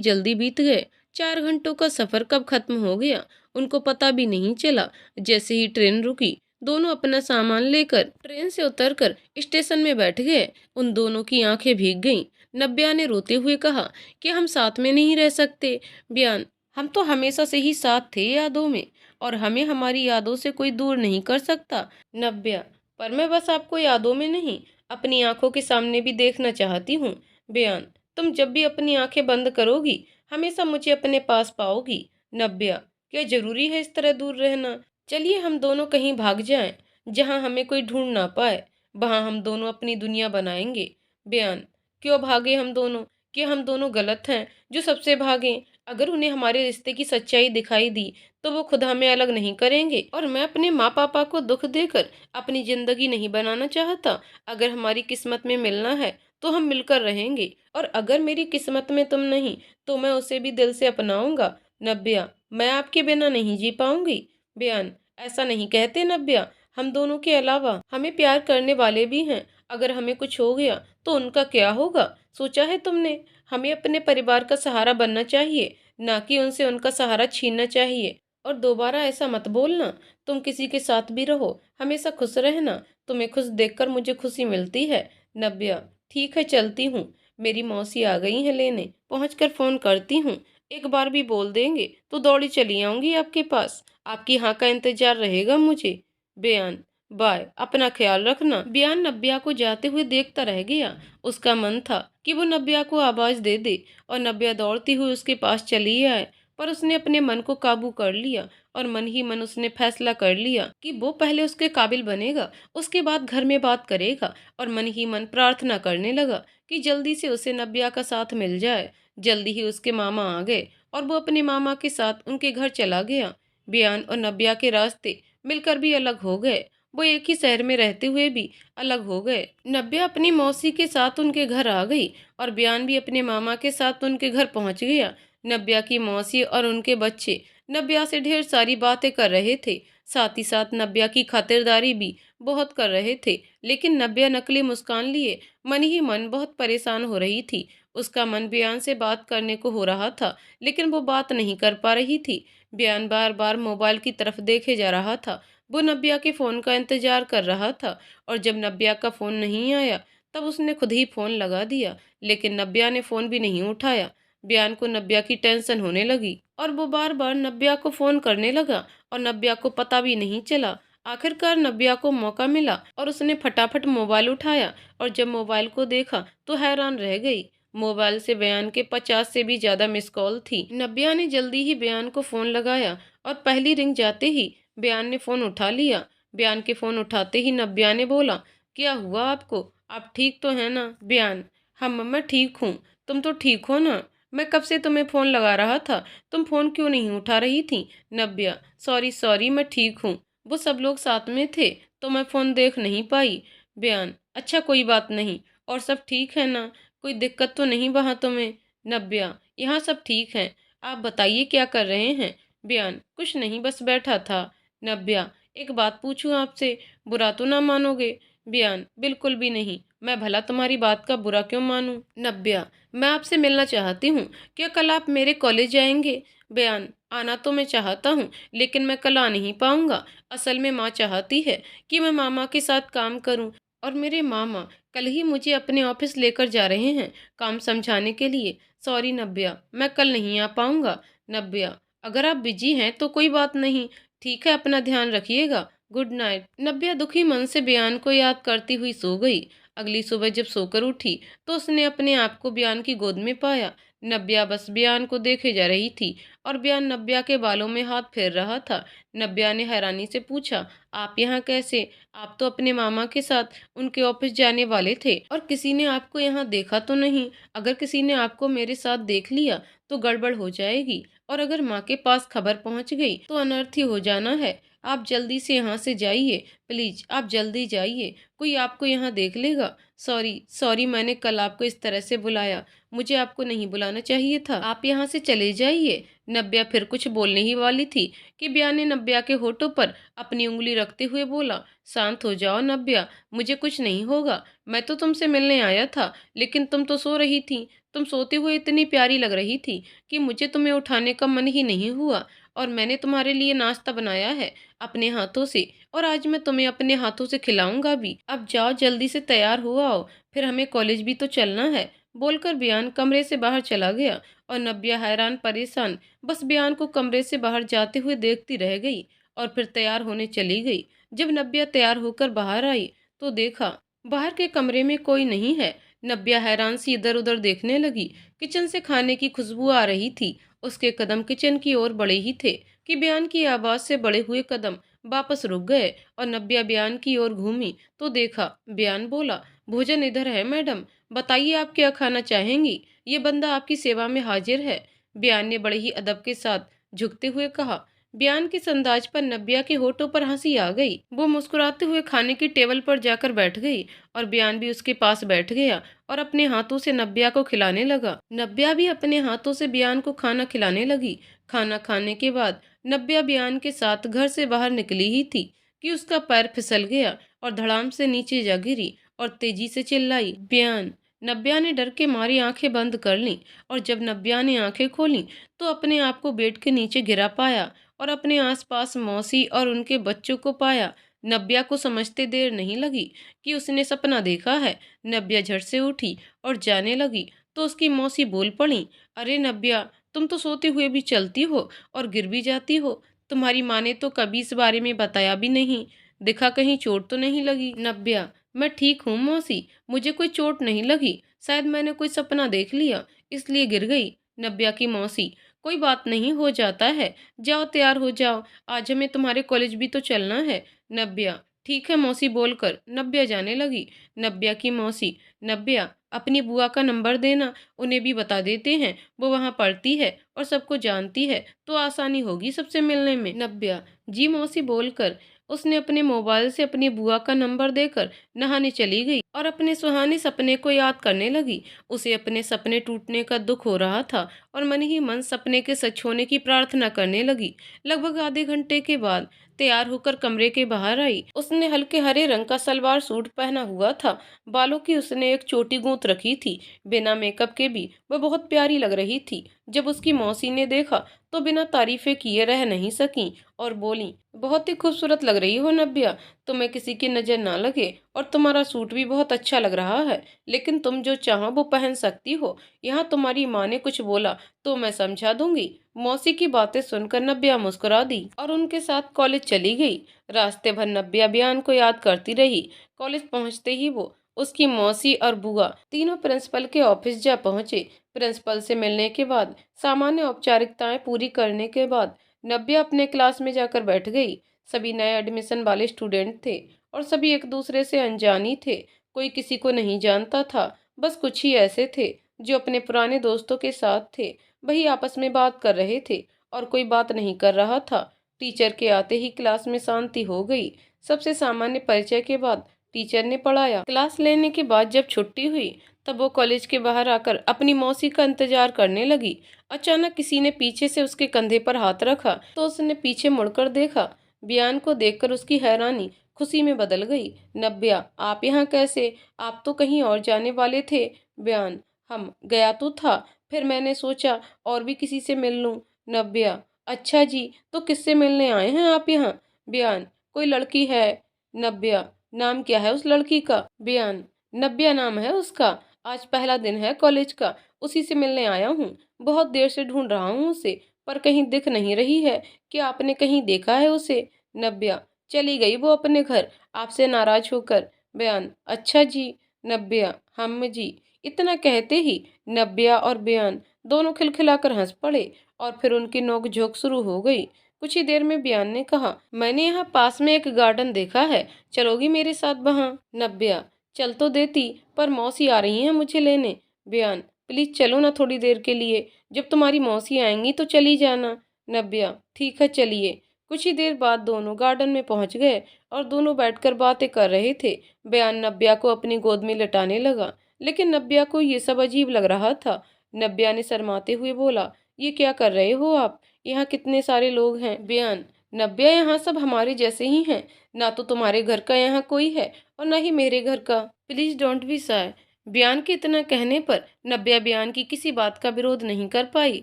जल्दी बीत गए। 4 घंटों का सफर कब खत्म हो गया उनको पता भी नहीं चला। जैसे ही ट्रेन रुकी, दोनों अपना सामान लेकर ट्रेन से उतरकर स्टेशन में बैठ गए। उन दोनों की आंखें भीग गईं। नव्या ने रोते हुए कहा कि हम साथ में नहीं रह सकते। बयान, हम तो हमेशा से ही साथ थे यादों में, और हमें हमारी यादों से कोई दूर नहीं कर सकता। नव्या, पर मैं बस आपको यादों में नहीं, अपनी आंखों के सामने भी देखना चाहती हूँ। बयान, तुम जब भी अपनी आंखें बंद करोगी हमेशा मुझे अपने पास पाओगी। नव्या, क्या जरूरी है इस तरह दूर रहना? चलिए हम दोनों कहीं भाग जाएं, जहां हमें कोई ढूंढ ना पाए। वहां हम दोनों अपनी दुनिया बनाएंगे। बयान, क्यों भागे हम दोनों? क्या हम दोनों गलत हैं जो सबसे भागें? अगर उन्हें हमारे रिश्ते की सच्चाई दिखाई दी तो वो खुद हमें अलग नहीं करेंगे। और मैं अपने माँ पापा को दुख देकर अपनी जिंदगी नहीं बनाना चाहता। अगर हमारी किस्मत में मिलना है तो हम मिलकर रहेंगे, और अगर मेरी किस्मत में तुम नहीं तो मैं उसे भी दिल से अपनाऊंगा। नव्या, मैं आपके बिना नहीं जी पाऊंगी। बयान, ऐसा नहीं कहते नव्या, हम दोनों के अलावा हमें प्यार करने वाले भी हैं। अगर हमें कुछ हो गया तो उनका क्या होगा? सोचा है तुमने? हमें अपने परिवार का सहारा बनना चाहिए, ना कि उनसे उनका सहारा छीनना चाहिए। और दोबारा ऐसा मत बोलना। तुम किसी के साथ भी रहो, हमेशा खुश रहना। तुम्हें खुश देखकर मुझे खुशी मिलती है। नव्या, ठीक है, चलती हूँ। मेरी मौसी आ गई है लेने, पहुंचकर फोन करती हूँ। एक बार भी बोल देंगे तो दौड़ी चली आऊंगी आपके पास। आपकी हाँ का इंतजार रहेगा मुझे। बयान, बाय, अपना ख्याल रखना। बयान नव्या को जाते हुए देखता रह गया। उसका मन था कि वो नव्या को आवाज दे दे और नव्या दौड़ती हुई उसके पास चली आए, पर उसने अपने मन को काबू कर लिया और मन ही मन उसने फैसला कर लिया कि वो पहले उसके काबिल बनेगा, उसके बाद घर में बात करेगा। और मन ही मन प्रार्थना करने लगा कि जल्दी से उसे नव्या का साथ मिल जाए। जल्दी ही उसके मामा आ गए और वो अपने मामा के साथ उनके घर चला गया। बयान और नव्या के रास्ते मिलकर भी अलग हो गए। वो एक ही शहर में रहते हुए भी अलग हो गए। नव्या अपनी मौसी के साथ उनके घर आ गई और बयान भी अपने मामा के साथ उनके घर पहुंच गया। नव्या की मौसी और उनके बच्चे नव्या से ढेर सारी बातें कर रहे थे, साथ ही साथ नव्या की खातिरदारी भी बहुत कर रहे थे। लेकिन नव्या नकली मुस्कान लिए मन ही मन बहुत परेशान हो रही थी। उसका मन बयान से बात करने को हो रहा था, लेकिन वो बात नहीं कर पा रही थी। बयान बार बार मोबाइल की तरफ देखे जा रहा था। वो नव्या के फोन का इंतजार कर रहा था, और जब नव्या का फोन नहीं आया तब उसने खुद ही फोन लगा दिया, लेकिन नव्या ने फोन भी नहीं उठाया। बयान को नव्या की टेंशन होने लगी और वो बार बार नव्या को फोन करने लगा, और नव्या को पता भी नहीं चला। आखिरकार नव्या को मौका मिला और उसने फटाफट मोबाइल उठाया, और जब मोबाइल को देखा तो हैरान रह गई। मोबाइल से बयान के 50 से भी ज्यादा मिस कॉल थी। नव्या ने जल्दी ही बयान को फोन लगाया और पहली रिंग जाते ही बयान ने फोन उठा लिया। बयान के फोन उठाते ही नव्या ने बोला, क्या हुआ आपको? आप ठीक तो हैं ना? बयान, हाँ मम्मा ठीक हूँ। तुम तो ठीक हो ना? मैं कब से तुम्हें फोन लगा रहा था, तुम फोन क्यों नहीं उठा रही थी? नव्या, सॉरी सॉरी, मैं ठीक हूँ। वो सब लोग साथ में थे तो मैं फोन देख नहीं पाई। बयान, अच्छा कोई बात नहीं। और सब ठीक है ना? कोई दिक्कत तो नहीं वहाँ तुम्हें? नव्या, यहाँ सब ठीक है। आप बताइए क्या कर रहे हैं? बयान, कुछ नहीं, बस बैठा था। नव्या, एक बात पूछूं आपसे, बुरा तो ना मानोगे? बयान, बिल्कुल भी नहीं, मैं भला तुम्हारी बात का बुरा क्यों मानूं? नव्या, मैं आपसे मिलना चाहती हूँ, क्या कल आप मेरे कॉलेज आएंगे? बयान, आना तो मैं चाहता हूँ, लेकिन मैं कल आ नहीं पाऊंगा। असल में माँ चाहती है कि मैं मामा के साथ काम करूँ, और मेरे मामा कल ही मुझे अपने ऑफिस लेकर जा रहे हैं काम समझाने के लिए। सॉरी नव्या, मैं कल नहीं आ पाऊंगा। नव्या, अगर आप बिजी हैं तो कोई बात नहीं, ठीक है, अपना ध्यान रखिएगा, गुड नाइट। नव्या दुखी मन से बयान को याद करती हुई सो गई। अगली सुबह जब सोकर उठी तो उसने अपने आप को बयान की गोद में पाया। नव्या बस बयान को देखे जा रही थी, और बयान नव्या के बालों में हाथ फेर रहा था। नव्या ने हैरानी से पूछा, आप यहाँ कैसे? आप तो अपने मामा के साथ उनके ऑफिस जाने वाले थे, और किसी ने आपको यहाँ देखा तो नहीं? अगर किसी ने आपको मेरे साथ देख लिया तो गड़बड़ हो जाएगी, और अगर माँ के पास खबर पहुँच गई तो अनर्थ ही हो जाना है। आप जल्दी से यहाँ से जाइए, प्लीज आप जल्दी जाइए, कोई आपको यहाँ देख लेगा। सॉरी सॉरी, मैंने कल आपको इस तरह से बुलाया, मुझे आपको नहीं बुलाना चाहिए था, आप यहाँ से चले जाइए। नव्या फिर कुछ बोलने ही वाली थी कि बयान ने नव्या के होठों पर अपनी उंगली रखते हुए बोला, शांत हो जाओ नव्या, मुझे कुछ नहीं होगा। मैं तो तुमसे मिलने आया था, लेकिन तुम तो सो रही थी। तुम सोते हुए इतनी प्यारी लग रही थी कि मुझे तुम्हें उठाने का मन ही नहीं हुआ, और मैंने तुम्हारे लिए नाश्ता बनाया है अपने हाथों से, और आज मैं तुम्हें अपने हाथों से खिलाऊंगा भी। अब जाओ जल्दी से तैयार हो आओ, फिर हमें कॉलेज भी तो चलना है। बोलकर बयान कमरे से बाहर चला गया, और नव्या हैरान परेशान बस बयान को कमरे से बाहर जाते हुए देखती रह गई, और फिर तैयार होने चली गई। जब नव्या तैयार होकर बाहर आई तो देखा बाहर के कमरे में कोई नहीं है। नव्या हैरान सी इधर उधर देखने लगी। किचन से खाने की खुशबू आ रही थी। उसके कदम किचन की ओर बढ़े ही थे कि बयान की आवाज से बढ़े हुए कदम वापस रुक गए, और नव्या बयान की ओर घूमी तो देखा बयान बोला, भोजन इधर है मैडम। बताइए आप क्या खाना चाहेंगी? ये बंदा आपकी सेवा में हाजिर है। बयान ने बड़े ही अदब के साथ झुकते हुए कहा। बयान के इस अंदाज पर नब्या के होठों पर हंसी आ गई। वो मुस्कुराते हुए खाने की टेबल पर जाकर बैठ गई और बयान भी उसके पास बैठ गया और अपने हाथों से नब्या को खिलाने लगा। नब्या भी अपने हाथों से बयान को खाना खिलाने लगी। खाना खाने के बाद नब्या बयान के साथ घर से बाहर निकली ही थी कि उसका पैर फिसल गया और धड़ाम से नीचे जा गिरी और तेजी से चिल्लाई, बयान। नब्या ने डर के मारी आंखें बंद कर लीं और जब नब्या ने आंखें खोलीं तो अपने आप को बेड के नीचे गिरा पाया और अपने आसपास मौसी और उनके बच्चों को पाया। नब्या को समझते देर नहीं लगी कि उसने सपना देखा है। नब्या झट से उठी और जाने लगी तो उसकी मौसी बोल पड़ी, अरे नब्या, तुम तो सोते हुए भी चलती हो और गिर भी जाती हो। तुम्हारी माँ ने तो कभी इस बारे में बताया भी नहीं। देखा कहीं चोट तो नहीं लगी? नब्या, मैं ठीक हूँ मौसी, मुझे कोई चोट नहीं लगी। शायद मैंने कोई सपना देख लिया इसलिए गिर गई। नब्या की मौसी, कोई बात नहीं, हो जाता है। जाओ तैयार हो जाओ, आज हमें तुम्हारे कॉलेज भी तो चलना है। नब्या, ठीक है मौसी बोलकर नब्या जाने लगी। नब्या की मौसी, नब्या, अपनी बुआ का नंबर देना, उन्हें भी बता देते हैं, वो वहाँ पढ़ती है और सबको जानती है तो आसानी होगी सबसे मिलने में। नब्या, जी मौसी बोलकर उसने अपने मोबाइल से अपनी बुआ का नंबर देकर नहाने चली गई और अपने सुहाने सपने को याद करने लगी। उसे अपने सपने टूटने का दुख हो रहा था और मन ही मन सपने के सच होने की प्रार्थना करने लगी। लगभग आधे घंटे के बाद तैयार होकर कमरे के बाहर आई। उसने हल्के हरे रंग का सलवार सूट पहना हुआ था। बालों की उसने एक चोटी गूंथ रखी थी। बिना मेकअप के भी वह बहुत प्यारी लग रही थी। जब उसकी मौसी ने देखा तो बिना तारीफें किए रह नहीं सकी और बोली, बहुत ही खूबसूरत लग रही हो नब्या, तुम्हें किसी की नजर ना लगे और तुम्हारा सूट भी बहुत अच्छा लग रहा है, लेकिन तुम जो चाहो वो पहन सकती हो। यहाँ तुम्हारी माँ ने कुछ बोला तो मैं समझा दूंगी। मौसी की बातें सुनकर नब्या मुस्कुरा दी और उनके साथ कॉलेज चली गई। रास्ते भर नब्या बयान को याद करती रही। कॉलेज पहुंचते ही वो, उसकी मौसी और बुआ तीनों प्रिंसिपल के ऑफिस जा पहुंचे। प्रिंसिपल से मिलने के बाद सामान्य औपचारिकताएं पूरी करने के बाद नब्या अपने क्लास में जाकर बैठ गई। सभी नए एडमिशन वाले स्टूडेंट थे और सभी एक दूसरे से अनजानी थे। कोई किसी को नहीं जानता था। बस कुछ ही ऐसे थे जो अपने पुराने दोस्तों के साथ थे। वही आपस में बात कर रहे थे और कोई बात नहीं कर रहा था। टीचर के आते ही क्लास में शांति हो गई। सबसे सामान्य परिचय के बाद टीचर ने पढ़ाया। क्लास लेने के बाद जब छुट्टी हुई तब वो कॉलेज के बाहर आकर अपनी मौसी का इंतजार करने लगी। अचानक किसी ने पीछे से उसके कंधे पर हाथ रखा तो उसने पीछे मुड़कर देखा। बयान को देखकर उसकी हैरानी खुशी में बदल गई। नब्या, आप यहाँ कैसे? आप तो कहीं और जाने वाले थे। बयान, हम गया तो था, फिर मैंने सोचा और भी किसी से मिल लूं। नब्या, अच्छा जी, तो किससे मिलने आए हैं आप यहाँ? बयान, कोई लड़की है। नब्या, नाम क्या है उस लड़की का? बयान, नब्या नाम है उसका। आज पहला दिन है कॉलेज का, उसी से मिलने आया हूँ। बहुत देर से ढूंढ रहा हूँ उसे, पर कहीं दिख नहीं रही है। क्या आपने कहीं देखा है उसे? नब्या, चली गई वो अपने घर आपसे नाराज होकर। बयान, अच्छा जी। नब्या, हम जी। इतना कहते ही नब्या और बयान दोनों खिलखिलाकर हंस पड़े और फिर उनकी नोकझोंक शुरू हो गई। कुछ ही देर में बयान ने कहा, मैंने यहाँ पास में एक गार्डन देखा है, चलोगी मेरे साथ वहाँ? नब्या, चल तो देती, पर मौसी आ रही हैं मुझे लेने। बयान, प्लीज चलो ना थोड़ी देर के लिए, जब तुम्हारी मौसी आएंगी तो चली जाना। नब्या, ठीक है चलिए। कुछ ही देर बाद दोनों गार्डन में पहुंच गए और दोनों बैठकर बातें कर रहे थे। बयान नब्या को अपनी गोद में लटाने लगा, लेकिन नब्या को ये सब अजीब लग रहा था। नब्या ने शर्माते हुए बोला, ये क्या कर रहे हो आप? यहाँ कितने सारे लोग हैं। बयान, नब्या, यहाँ सब हमारे जैसे ही हैं, ना तो तुम्हारे घर का यहाँ कोई है और ना ही मेरे घर का। Please don't be shy. बयान के इतना कहने पर नब्या बयान की किसी बात का विरोध नहीं कर पाई।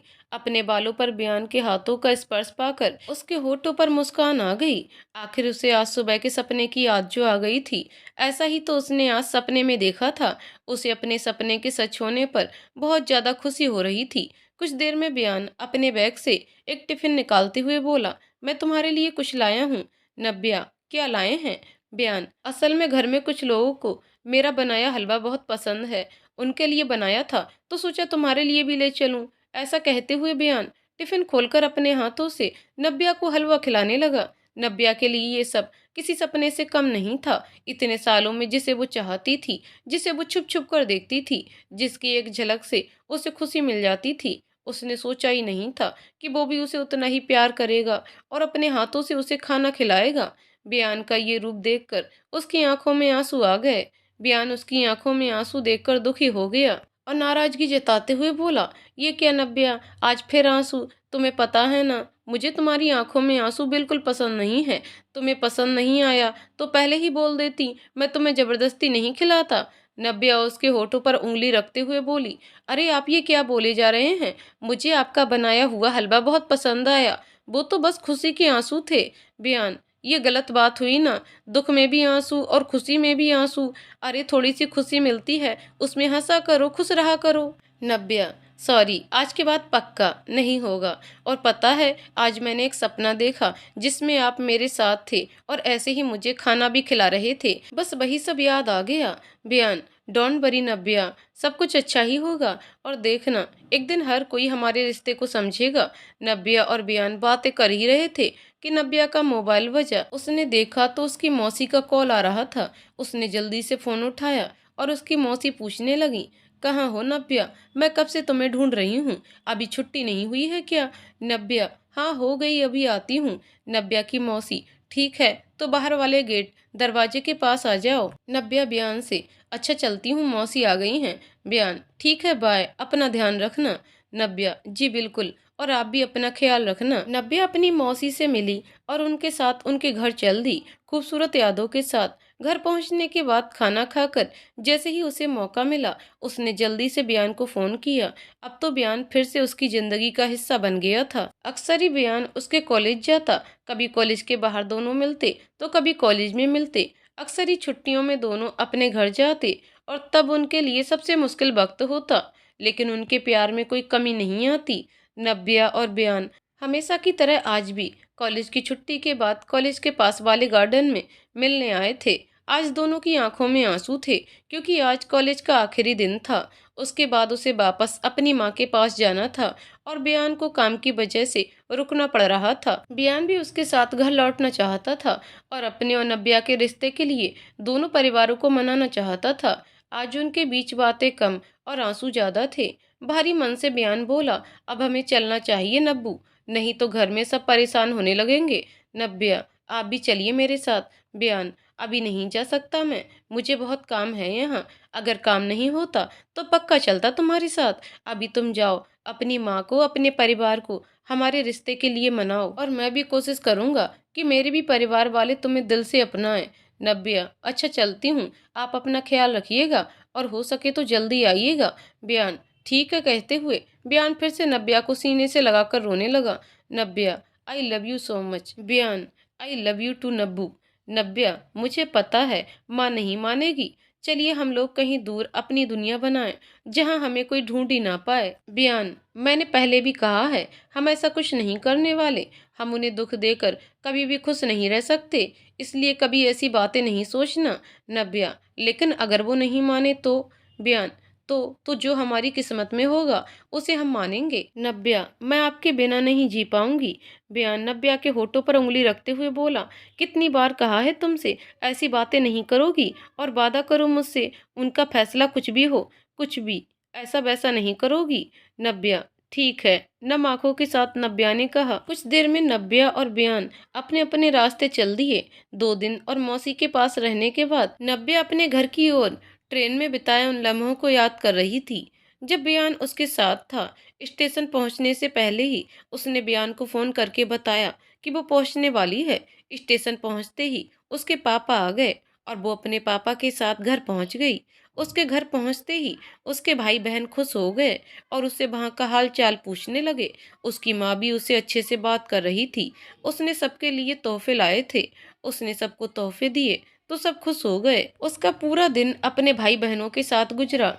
अपने बालों पर बयान के हाथों का स्पर्श पाकर उसके होठों पर मुस्कान आ गई। आखिर उसे आज सुबह के सपने की याद जो आ गई थी। ऐसा ही तो उसने आज सपने में देखा था। उसे अपने सपने के सच होने पर बहुत ज्यादा खुशी हो रही थी। कुछ देर में बयान अपने बैग से एक टिफिन निकालते हुए बोला, मैं तुम्हारे लिए कुछ लाया हूँ। नब्या, क्या लाए हैं? बयान, असल में घर में कुछ लोगों को मेरा बनाया हलवा बहुत पसंद है, उनके लिए बनाया था तो सोचा तुम्हारे लिए भी ले चलूं। ऐसा कहते हुए बयान टिफिन खोलकर अपने हाथों से नब्या को हलवा खिलाने लगा। नब्या के लिए ये सब किसी सपने से कम नहीं था। इतने सालों में जिसे वो चाहती थी, जिसे वो छुप छुप कर देखती थी, जिसकी एक झलक से उसे खुशी मिल जाती थी, उसने सोचा ही नहीं था कि वो भी उसे उतना ही प्यार करेगा और अपने हाथों से उसे खाना खिलाएगा। बयान का ये रूप देखकर उसकी आंखों में आंसू आ गए। बयान उसकी आंखों में आंसू देखकर दुखी हो गया और नाराजगी जताते हुए बोला, ये क्या नब्या, आज फिर आंसू? तुम्हें पता है ना, मुझे तुम्हारी आंखों में आंसू बिल्कुल पसंद नहीं है। तुम्हें पसंद नहीं आया तो पहले ही बोल देती, मैं तुम्हें जबरदस्ती नहीं खिलाता। नब्या उसके होठों पर उंगली रखते हुए बोली, अरे आप ये क्या बोले जा रहे हैं? मुझे आपका बनाया हुआ हलवा बहुत पसंद आया, वो तो बस खुशी के आंसू थे। बयान, ये गलत बात हुई ना, दुख में भी आंसू और खुशी में भी आंसू। अरे थोड़ी सी खुशी मिलती है, उसमें हंसा करो, खुश रहा करो। नब्या, सॉरी, आज के बाद पक्का नहीं होगा। और पता है, आज मैंने एक सपना देखा जिसमें आप मेरे साथ थे और ऐसे ही मुझे खाना भी खिला रहे थे, बस वही सब याद आ गया। बयान, डोंट वरी नब्या, सब कुछ अच्छा ही होगा और देखना, एक दिन हर कोई हमारे रिश्ते को समझेगा। नब्या और बयान बातें कर ही रहे थे कि नब्या का मोबाइल बजा। उसने देखा तो उसकी मौसी का कॉल आ रहा था। उसने जल्दी से फोन उठाया और उसकी मौसी पूछने लगी, कहाँ हो नब्या, मैं कब से तुम्हें ढूंढ रही हूँ, अभी छुट्टी नहीं हुई है क्या? नब्या, हाँ हो गई, अभी आती हूँ। नब्या की मौसी, ठीक है तो बाहर वाले गेट दरवाजे के पास आ जाओ। नब्या बयान से, अच्छा चलती हूँ, मौसी आ गई हैं। बयान, ठीक है बाय, अपना ध्यान रखना। नब्या, जी बिल्कुल, और आप भी अपना ख्याल रखना। नब्या अपनी मौसी से मिली और उनके साथ उनके घर चल दी, खूबसूरत यादों के साथ। घर पहुंचने के बाद खाना खाकर जैसे ही उसे मौका मिला, उसने जल्दी से बयान को फोन किया। अब तो बयान फिर से उसकी जिंदगी का हिस्सा बन गया था। अक्सर ही बयान उसके कॉलेज जाता, कभी कॉलेज के बाहर दोनों मिलते तो कभी कॉलेज में मिलते। अक्सर ही छुट्टियों में दोनों अपने घर जाते और तब उनके लिए सबसे मुश्किल वक्त होता, लेकिन उनके प्यार में कोई कमी नहीं आती। नब्या और बयान हमेशा की तरह आज भी कॉलेज की छुट्टी के बाद कॉलेज के पास वाले गार्डन में मिलने आए थे। आज दोनों की आंखों में आंसू थे, क्योंकि आज कॉलेज का आखिरी दिन था। उसके बाद उसे वापस अपनी माँ के पास जाना था और बयान को काम की वजह से रुकना पड़ रहा था। बयान भी उसके साथ घर लौटना चाहता था और अपने और नब्या के रिश्ते के लिए दोनों परिवारों को मनाना चाहता था। आज उनके बीच बातें कम और आंसू ज्यादा थे। भारी मन से बयान बोला, अब हमें चलना चाहिए नब्बू, नहीं तो घर में सब परेशान होने लगेंगे। नब्या, आप भी चलिए मेरे साथ। बयान, अभी नहीं जा सकता मैं, मुझे बहुत काम है यहाँ। अगर काम नहीं होता तो पक्का चलता तुम्हारे साथ। अभी तुम जाओ, अपनी माँ को, अपने परिवार को हमारे रिश्ते के लिए मनाओ और मैं भी कोशिश करूंगा कि मेरे भी परिवार वाले तुम्हें दिल से अपनाएं। नब्या, अच्छा चलती हूँ, आप अपना ख्याल रखिएगा और हो सके तो जल्दी आइएगा। बयान, ठीक है कहते हुए बयान फिर से नब्या को सीने से लगाकर रोने लगा। Nabya, I love you so much. बयान, I love you too Nabbu. Nabya, मुझे पता है माँ नहीं मानेगी, चलिए हम लोग कहीं दूर अपनी दुनिया बनाएं, जहां हमें कोई ढूंढ ही ना पाए। बयान, मैंने पहले भी कहा है, हम ऐसा कुछ नहीं करने वाले। हम उन्हें दुख देकर कभी भी खुश नहीं रह सकते, इसलिए कभी ऐसी बातें नहीं सोचना। नब्या, लेकिन अगर वो नहीं माने तो? बयान, तो जो हमारी किस्मत में होगा उसे हम मानेंगे। नब्या, मैं आपके बिना नहीं जी पाऊंगी। बयान नब्या के होठों पर उंगली रखते हुए बोला, कितनी बार कहा है तुमसे, ऐसी बातें नहीं करोगी और वादा करो मुझसे, उनका फैसला कुछ भी हो, कुछ भी ऐसा वैसा नहीं करोगी। नब्या, ठीक है, नम आंखों के साथ नब्या ने कहा। कुछ देर में नब्या और बयान अपने अपने रास्ते चल दिए। 2 दिन और मौसी के पास रहने के बाद नब्या अपने घर की ओर ट्रेन में बिताए उन लम्हों को याद कर रही थी जब बयान उसके साथ था। स्टेशन पहुंचने से पहले ही उसने बयान को फोन करके बताया कि वो पहुंचने वाली है। स्टेशन पहुंचते ही उसके पापा आ गए और वो अपने पापा के साथ घर पहुंच गई। उसके घर पहुंचते ही उसके भाई बहन खुश हो गए और उससे वहां का हाल चाल पूछने लगे। उसकी माँ भी उससे अच्छे से बात कर रही थी। उसने सबके लिए तोहफे लाए थे, उसने सबको तोहफे दिए तो सब खुश हो गए। उसका पूरा दिन अपने भाई बहनों के साथ गुजरा।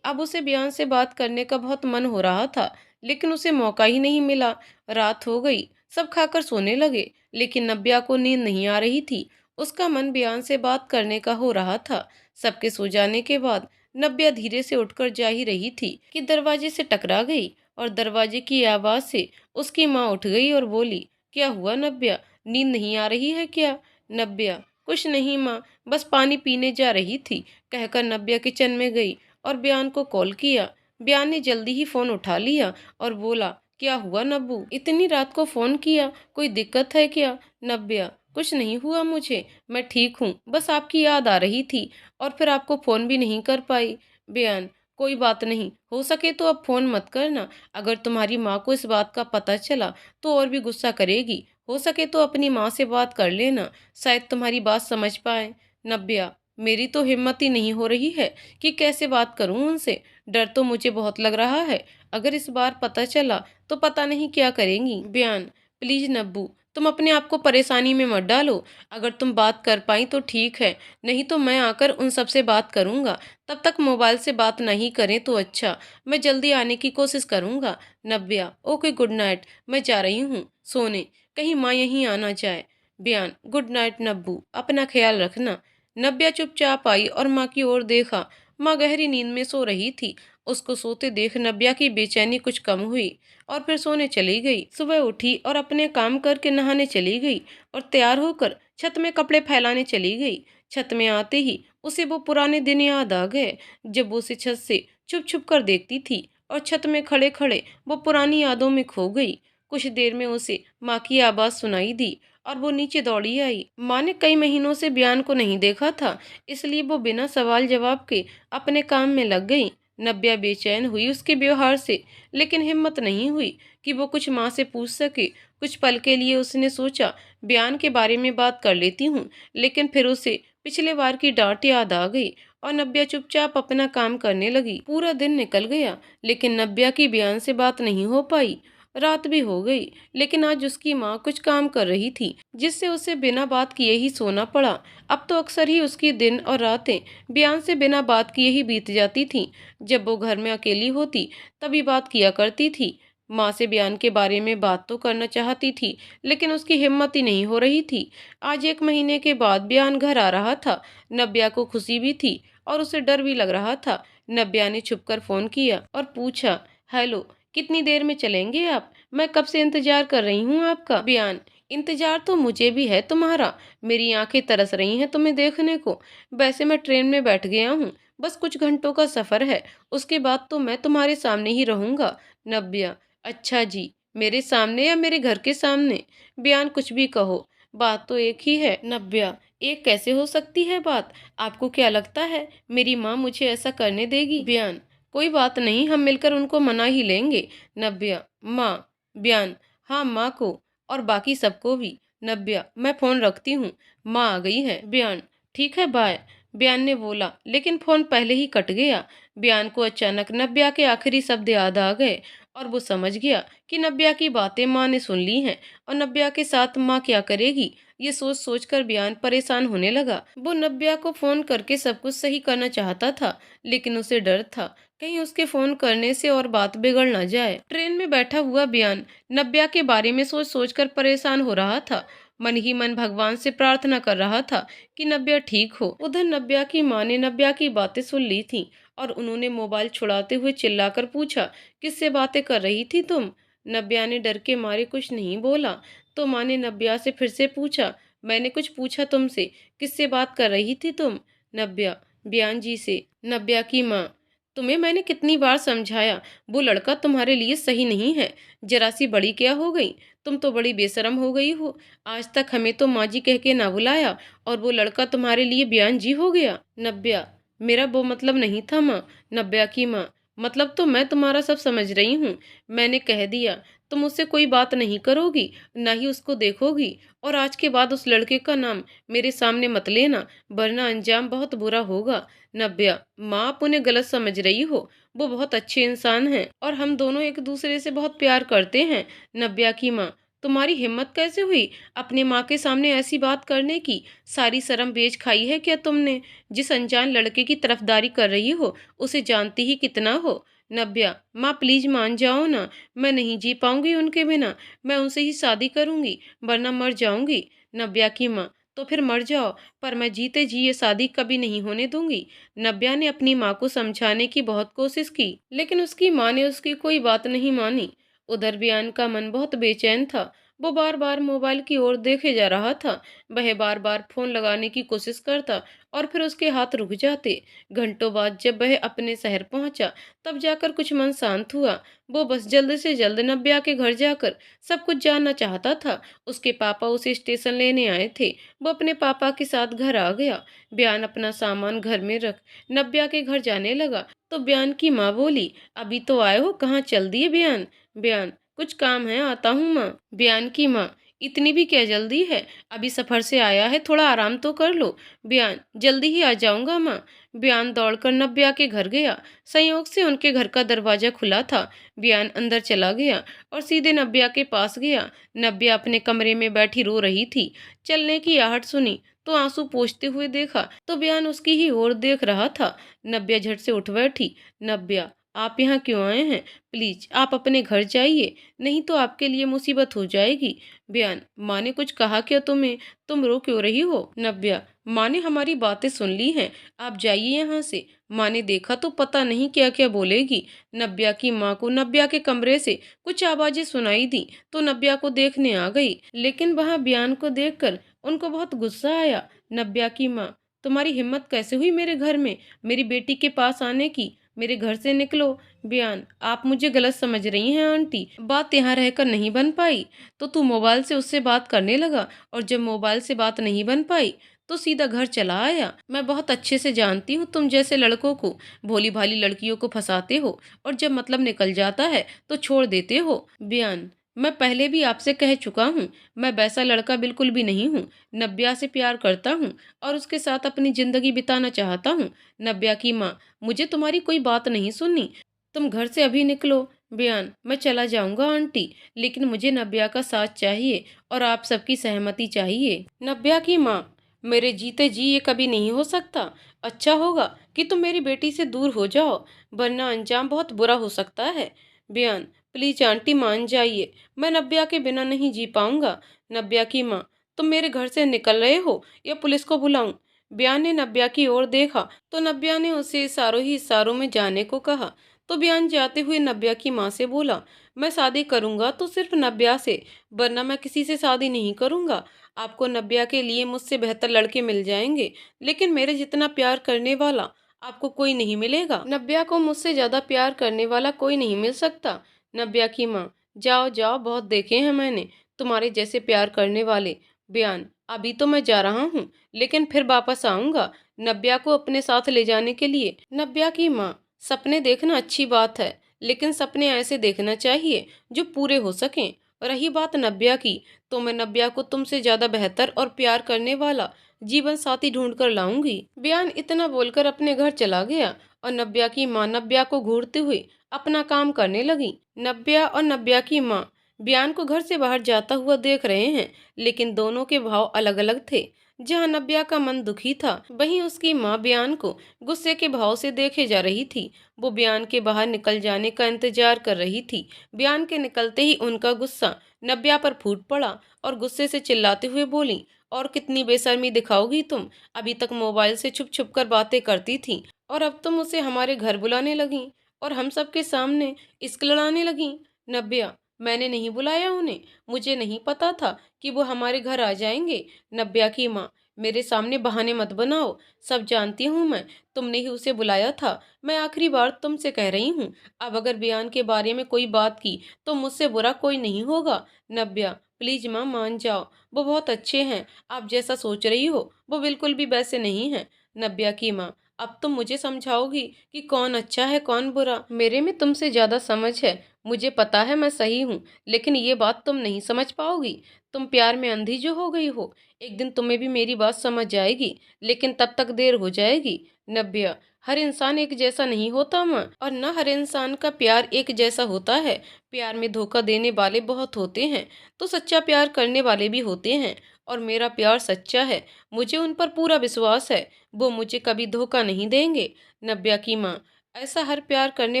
अब उसे बयान से बात करने का बहुत मन हो रहा था, लेकिन उसे मौका ही नहीं मिला। रात हो गई, सब खाकर सोने लगे, लेकिन नब्या को नींद नहीं आ रही थी। उसका मन बयान से बात करने का हो रहा था। सबके सो जाने के बाद नब्या धीरे से उठकर जा ही रही थी कि दरवाजे से टकरा गई और दरवाजे की आवाज से उसकी माँ उठ गई और बोली, क्या हुआ नब्या, नींद नहीं आ रही है क्या? नव्या, कुछ नहीं माँ, बस पानी पीने जा रही थी, कहकर नव्या किचन में गई और बयान को कॉल किया। बयान ने जल्दी ही फोन उठा लिया और बोला, क्या हुआ नब्बू, इतनी रात को फोन किया, कोई दिक्कत है क्या? नव्या, कुछ नहीं हुआ मुझे, मैं ठीक हूँ, बस आपकी याद आ रही थी और फिर आपको फोन भी नहीं कर पाई। बयान, कोई बात नहीं, हो सके तो अब फोन मत करना, अगर तुम्हारी माँ को इस बात का पता चला तो और भी गुस्सा करेगी, हो सके तो अपनी माँ से बात कर लेना, शायद तुम्हारी बात समझ पाए। नव्या, मेरी तो हिम्मत ही नहीं हो रही है कि कैसे बात करूं उनसे, डर तो मुझे बहुत लग रहा है, अगर इस बार पता चला तो पता नहीं क्या करेंगी। बयान, प्लीज नब्बू, तुम अपने आप को परेशानी में मत डालो, अगर तुम बात कर पाई तो ठीक है, नहीं तो मैं आकर उन सब से बात करूंगा, तब तक मोबाइल से बात नहीं करें तो अच्छा, मैं जल्दी आने की कोशिश करूंगा। नव्या, ओके गुड नाइट, मैं जा रही हूँ सोने, कहीं माँ यहीं आना जाए। बयान, गुड नाइट नब्बू, अपना ख्याल रखना। नव्या चुपचाप आई और माँ की ओर देखा, माँ गहरी नींद में सो रही थी। उसको सोते देख नव्या की बेचैनी कुछ कम हुई और फिर सोने चली गई। सुबह उठी और अपने काम करके नहाने चली गई और तैयार होकर छत में कपड़े फैलाने चली गई। छत में आते ही उसे वो पुराने दिन याद आ गए, जब वो उसे छत से छुप छुप कर देखती थी और छत में खड़े खड़े वो पुरानी यादों में खो गई। कुछ देर में उसे माँ की आवाज सुनाई दी और वो नीचे दौड़ी आई। माँ ने कई महीनों से बयान को नहीं देखा था, इसलिए वो बिना सवाल जवाब के अपने काम में लग गई। नव्या बेचैन हुई उसके व्यवहार से, लेकिन हिम्मत नहीं हुई कि वो कुछ माँ से पूछ सके। कुछ पल के लिए उसने सोचा, बयान के बारे में बात कर लेती हूँ, लेकिन फिर उसे पिछले बार की डांट याद आ गई और नव्या चुपचाप अपना काम करने लगी। पूरा दिन निकल गया, लेकिन नव्या की बयान से बात नहीं हो पाई। रात भी हो गई, लेकिन आज उसकी माँ कुछ काम कर रही थी, जिससे उसे बिना बात किए ही सोना पड़ा। अब तो अक्सर ही उसकी दिन और रातें बयान से बिना बात किए ही बीत जाती थीं। जब वो घर में अकेली होती तभी बात किया करती थी। माँ से बयान के बारे में बात तो करना चाहती थी, लेकिन उसकी हिम्मत ही नहीं हो रही थी। आज 1 महीने के बाद बयान घर आ रहा था। नव्या को खुशी भी थी और उसे डर भी लग रहा था। नव्या ने छुपकर फोन किया और पूछा, हेलो, कितनी देर में चलेंगे आप? मैं कब से इंतजार कर रही हूँ आपका। बयान, इंतजार तो मुझे भी है तुम्हारा, मेरी आंखें तरस रही हैं तुम्हें देखने को। वैसे मैं ट्रेन में बैठ गया हूँ, बस कुछ घंटों का सफर है, उसके बाद तो मैं तुम्हारे सामने ही रहूंगा। नव्या, अच्छा जी, मेरे सामने या मेरे घर के सामने? बयान, कुछ भी कहो, बात तो एक ही है। नव्या, एक कैसे हो सकती है बात? आपको क्या लगता है मेरी माँ मुझे ऐसा करने देगी? बयान, कोई बात नहीं, हम मिलकर उनको मना ही लेंगे। नव्या, माँ? बयान, हाँ, माँ को और बाकी सबको भी। नव्या, मैं फोन रखती हूँ, माँ आ गई है। बयान, ठीक है, बाय। बयान ने बोला, लेकिन फोन पहले ही कट गया। बयान को अचानक नव्या के आखिरी शब्द याद आ गए और वो समझ गया कि नव्या की बातें माँ ने सुन ली हैं और नव्या के साथ माँ क्या करेगी। ये सोच सोचकर बयान परेशान होने लगा। वो नव्या को फोन करके सब कुछ सही करना चाहता था, लेकिन उसे डर था कहीं उसके फोन करने से और बात बिगड़ ना जाए। ट्रेन में बैठा हुआ बयान नव्या के बारे में सोच सोचकर परेशान हो रहा था। मन ही मन भगवान से प्रार्थना कर रहा था कि नव्या ठीक हो। उधर नव्या की माँ ने नव्या की बातें सुन ली थी और उन्होंने मोबाइल छुड़ाते हुए चिल्लाकर पूछा, किससे बातें कर रही थी तुम? नव्या ने डर के मारे कुछ नहीं बोला, तो माँ ने नव्या से फिर से पूछा, मैंने कुछ पूछा तुमसे, किससे बात कर रही थी तुम? नव्या, बयान जी से। नव्या की माँ, तुम्हें मैंने कितनी बार समझाया, वो लड़का तुम्हारे लिए सही नहीं है। जरा सी बड़ी क्या हो गई, तुम तो बड़ी बेशरम हो गई हो। आज तक हमें तो माँ जी कह के ना बुलाया और वो लड़का तुम्हारे लिए बयान जी हो गया। नव्या, मेरा वो मतलब नहीं था माँ। नव्या की माँ, मतलब तो मैं तुम्हारा सब समझ रही हूँ, मैंने कह दिया, तुम उससे कोई बात नहीं करोगी, ना ही उसको देखोगी, और आज के बाद उस लड़के का नाम मेरे सामने मत लेना, वरना अंजाम बहुत बुरा होगा। नव्या, माँ, आप उन्हें गलत समझ रही हो, वो बहुत अच्छे इंसान हैं और हम दोनों एक दूसरे से बहुत प्यार करते हैं। नव्या की माँ, तुम्हारी हिम्मत कैसे हुई अपने माँ के सामने ऐसी बात करने की? सारी शर्म बेच खाई है क्या तुमने? जिस अनजान लड़के की तरफदारी कर रही हो उसे जानती ही कितना हो। नव्या, माँ प्लीज मान जाओ ना, मैं नहीं जी पाऊंगी उनके बिना, मैं उनसे ही शादी करूंगी वरना मर जाऊंगी। नव्या की माँ, तो फिर मर जाओ, पर मैं जीते जी ये शादी कभी नहीं होने दूंगी। नव्या ने अपनी माँ को समझाने की बहुत कोशिश की, लेकिन उसकी माँ ने उसकी कोई बात नहीं मानी। उधर बयान का मन बहुत बेचैन था। वो बार बार मोबाइल की ओर देखे जा रहा था। वह बार बार फोन लगाने की कोशिश करता और फिर उसके हाथ रुक जाते। घंटों बाद जब वह अपने शहर पहुंचा, तब जाकर कुछ मन शांत हुआ। वो बस जल्द से जल्द नब्या के घर जाकर सब कुछ जानना चाहता था। उसके पापा उसे स्टेशन लेने आए थे। वो अपने पापा के साथ घर आ गया। बयान अपना सामान घर में रख नब्या के घर जाने लगा, तो बयान की माँ बोली, अभी तो आए हो, कहाँ चल दिए बयान? बयान, कुछ काम है, आता हूँ माँ। बयान की माँ, इतनी भी क्या जल्दी है? अभी सफर से आया है, थोड़ा आराम तो कर लो। बयान, जल्दी ही आ जाऊंगा माँ। बयान दौड़कर नब्या के घर गया। संयोग से उनके घर का दरवाजा खुला था। बयान अंदर चला गया और सीधे नब्या के पास गया। नब्या अपने कमरे में बैठी रो रही थी। चलने की आहट सुनी तो आंसू पोंछते हुए देखा तो बयान उसकी ही ओर देख रहा था। नब्या झट से उठ बैठी। नब्या, आप यहाँ क्यों आए हैं? प्लीज आप अपने घर जाइए, नहीं तो आपके लिए मुसीबत हो जाएगी। बयान, माँ ने कुछ कहा क्या तुम्हें? तुम रो क्यों रही हो? नब्या, माँ ने हमारी बातें सुन ली हैं, आप जाइए यहाँ से। माँ ने देखा तो पता नहीं क्या क्या बोलेगी। नब्या की माँ को नब्या के कमरे से कुछ आवाजें सुनाई दी तो नब्या को देखने आ गई, लेकिन वहाँ बयान को देखकर उनको बहुत गुस्सा आया। नब्या की माँ, तुम्हारी हिम्मत कैसे हुई मेरे घर में मेरी बेटी के पास आने की? मेरे घर से निकलो। बयान, आप मुझे गलत समझ रही हैं आंटी, बात यहाँ रहकर नहीं बन पाई तो तू मोबाइल से उससे बात करने लगा, और जब मोबाइल से बात नहीं बन पाई तो सीधा घर चला आया। मैं बहुत अच्छे से जानती हूँ तुम जैसे लड़कों को, भोली भाली लड़कियों को फंसाते हो और जब मतलब निकल जाता है तो छोड़ देते हो। बयान, मैं पहले भी आपसे कह चुका हूँ, मैं वैसा लड़का बिल्कुल भी नहीं हूँ। नब्या से प्यार करता हूँ और उसके साथ अपनी जिंदगी बिताना चाहता हूँ। नब्या की माँ, मुझे तुम्हारी कोई बात नहीं सुननी, तुम घर से अभी निकलो। बयान, मैं चला जाऊंगा आंटी, लेकिन मुझे नब्या का साथ चाहिए और आप सबकी सहमति चाहिए। नब्या की माँ, मेरे जीते जी ये कभी नहीं हो सकता। अच्छा होगा कि तुम मेरी बेटी से दूर हो जाओ, वरना अंजाम बहुत बुरा हो सकता है। बयान, प्लीज आंटी मान जाइए, मैं नब्या के बिना नहीं जी पाऊंगा। नब्या की माँ, तुम मेरे घर से निकल रहे हो या पुलिस को बुलाऊं? बयान ने नब्या की ओर देखा तो नब्या ने उसे इशारों ही इशारों में जाने को कहा। तो बयान जाते हुए नब्या की माँ से बोला, मैं शादी करूंगा तो सिर्फ नब्या से, वरना मैं किसी से शादी नहीं करूंगा। आपको नब्या के लिए मुझसे बेहतर लड़के मिल जाएंगे, लेकिन मेरे जितना प्यार करने वाला आपको कोई नहीं मिलेगा। नब्या को मुझसे ज्यादा प्यार करने वाला कोई नहीं मिल सकता। नब्या की माँ, जाओ जाओ, बहुत देखे हैं मैंने तुम्हारे जैसे प्यार करने वाले। बयान, अभी तो मैं जा रहा हूँ, लेकिन फिर वापस आऊंगा नब्या को अपने साथ ले जाने के लिए। नब्या की माँ, सपने देखना अच्छी बात है, लेकिन सपने ऐसे देखना चाहिए जो पूरे हो सकें। रही बात नब्या की, तो मैं नब्या को तुमसे ज्यादा बेहतर और प्यार करने वाला जीवन साथी ढूंढ कर लाऊंगी। बयान इतना बोलकर अपने घर चला गया और नब्या की माँ नब्या को घूरते हुए अपना काम करने लगी। नब्या और नब्या की माँ बयान को घर से बाहर जाता हुआ देख रहे हैं, लेकिन दोनों के भाव अलग अलग थे। जहाँ नब्या का मन दुखी था, वहीं उसकी माँ बयान को गुस्से के भाव से देखे जा रही थी। वो बयान के बाहर निकल जाने का इंतजार कर रही थी। बयान के निकलते ही उनका गुस्सा नब्या पर फूट पड़ा और गुस्से से चिल्लाते हुए बोली, और कितनी बेशर्मी दिखाओगी तुम? अभी तक मोबाइल से छुप छुप कर बातें करती थी और अब तुम उसे हमारे घर बुलाने लगी और हम सबके सामने इश्क लड़ाने लगी। नब्या, मैंने नहीं बुलाया उन्हें, मुझे नहीं पता था कि वो हमारे घर आ जाएंगे। नब्या की माँ, मेरे सामने बहाने मत बनाओ, सब जानती हूँ मैं, तुमने ही उसे बुलाया था। मैं आखिरी बार तुमसे कह रही हूँ, अब अगर बयान के बारे में कोई बात की तो मुझसे बुरा कोई नहीं होगा। नब्या, प्लीज माँ मान जाओ, वो बहुत अच्छे हैं, आप जैसा सोच रही हो वो बिल्कुल भी वैसे नहीं है। नब्या की माँ, अब तुम मुझे समझाओगी कि कौन अच्छा है कौन बुरा? मेरे में तुमसे ज्यादा समझ है, मुझे पता है मैं सही हूँ, लेकिन ये बात तुम नहीं समझ पाओगी। तुम प्यार में अंधी जो हो गई हो, एक दिन तुम्हें भी मेरी बात समझ जाएगी, लेकिन तब तक देर हो जाएगी। नब्या, हर इंसान एक जैसा नहीं होता माँ, और न हर इंसान का प्यार एक जैसा होता है। प्यार में धोखा देने वाले बहुत होते हैं, तो सच्चा प्यार करने वाले भी होते हैं, और मेरा प्यार सच्चा है, मुझे उन पर पूरा विश्वास है, वो मुझे कभी धोखा नहीं देंगे। नब्या की माँ, ऐसा हर प्यार करने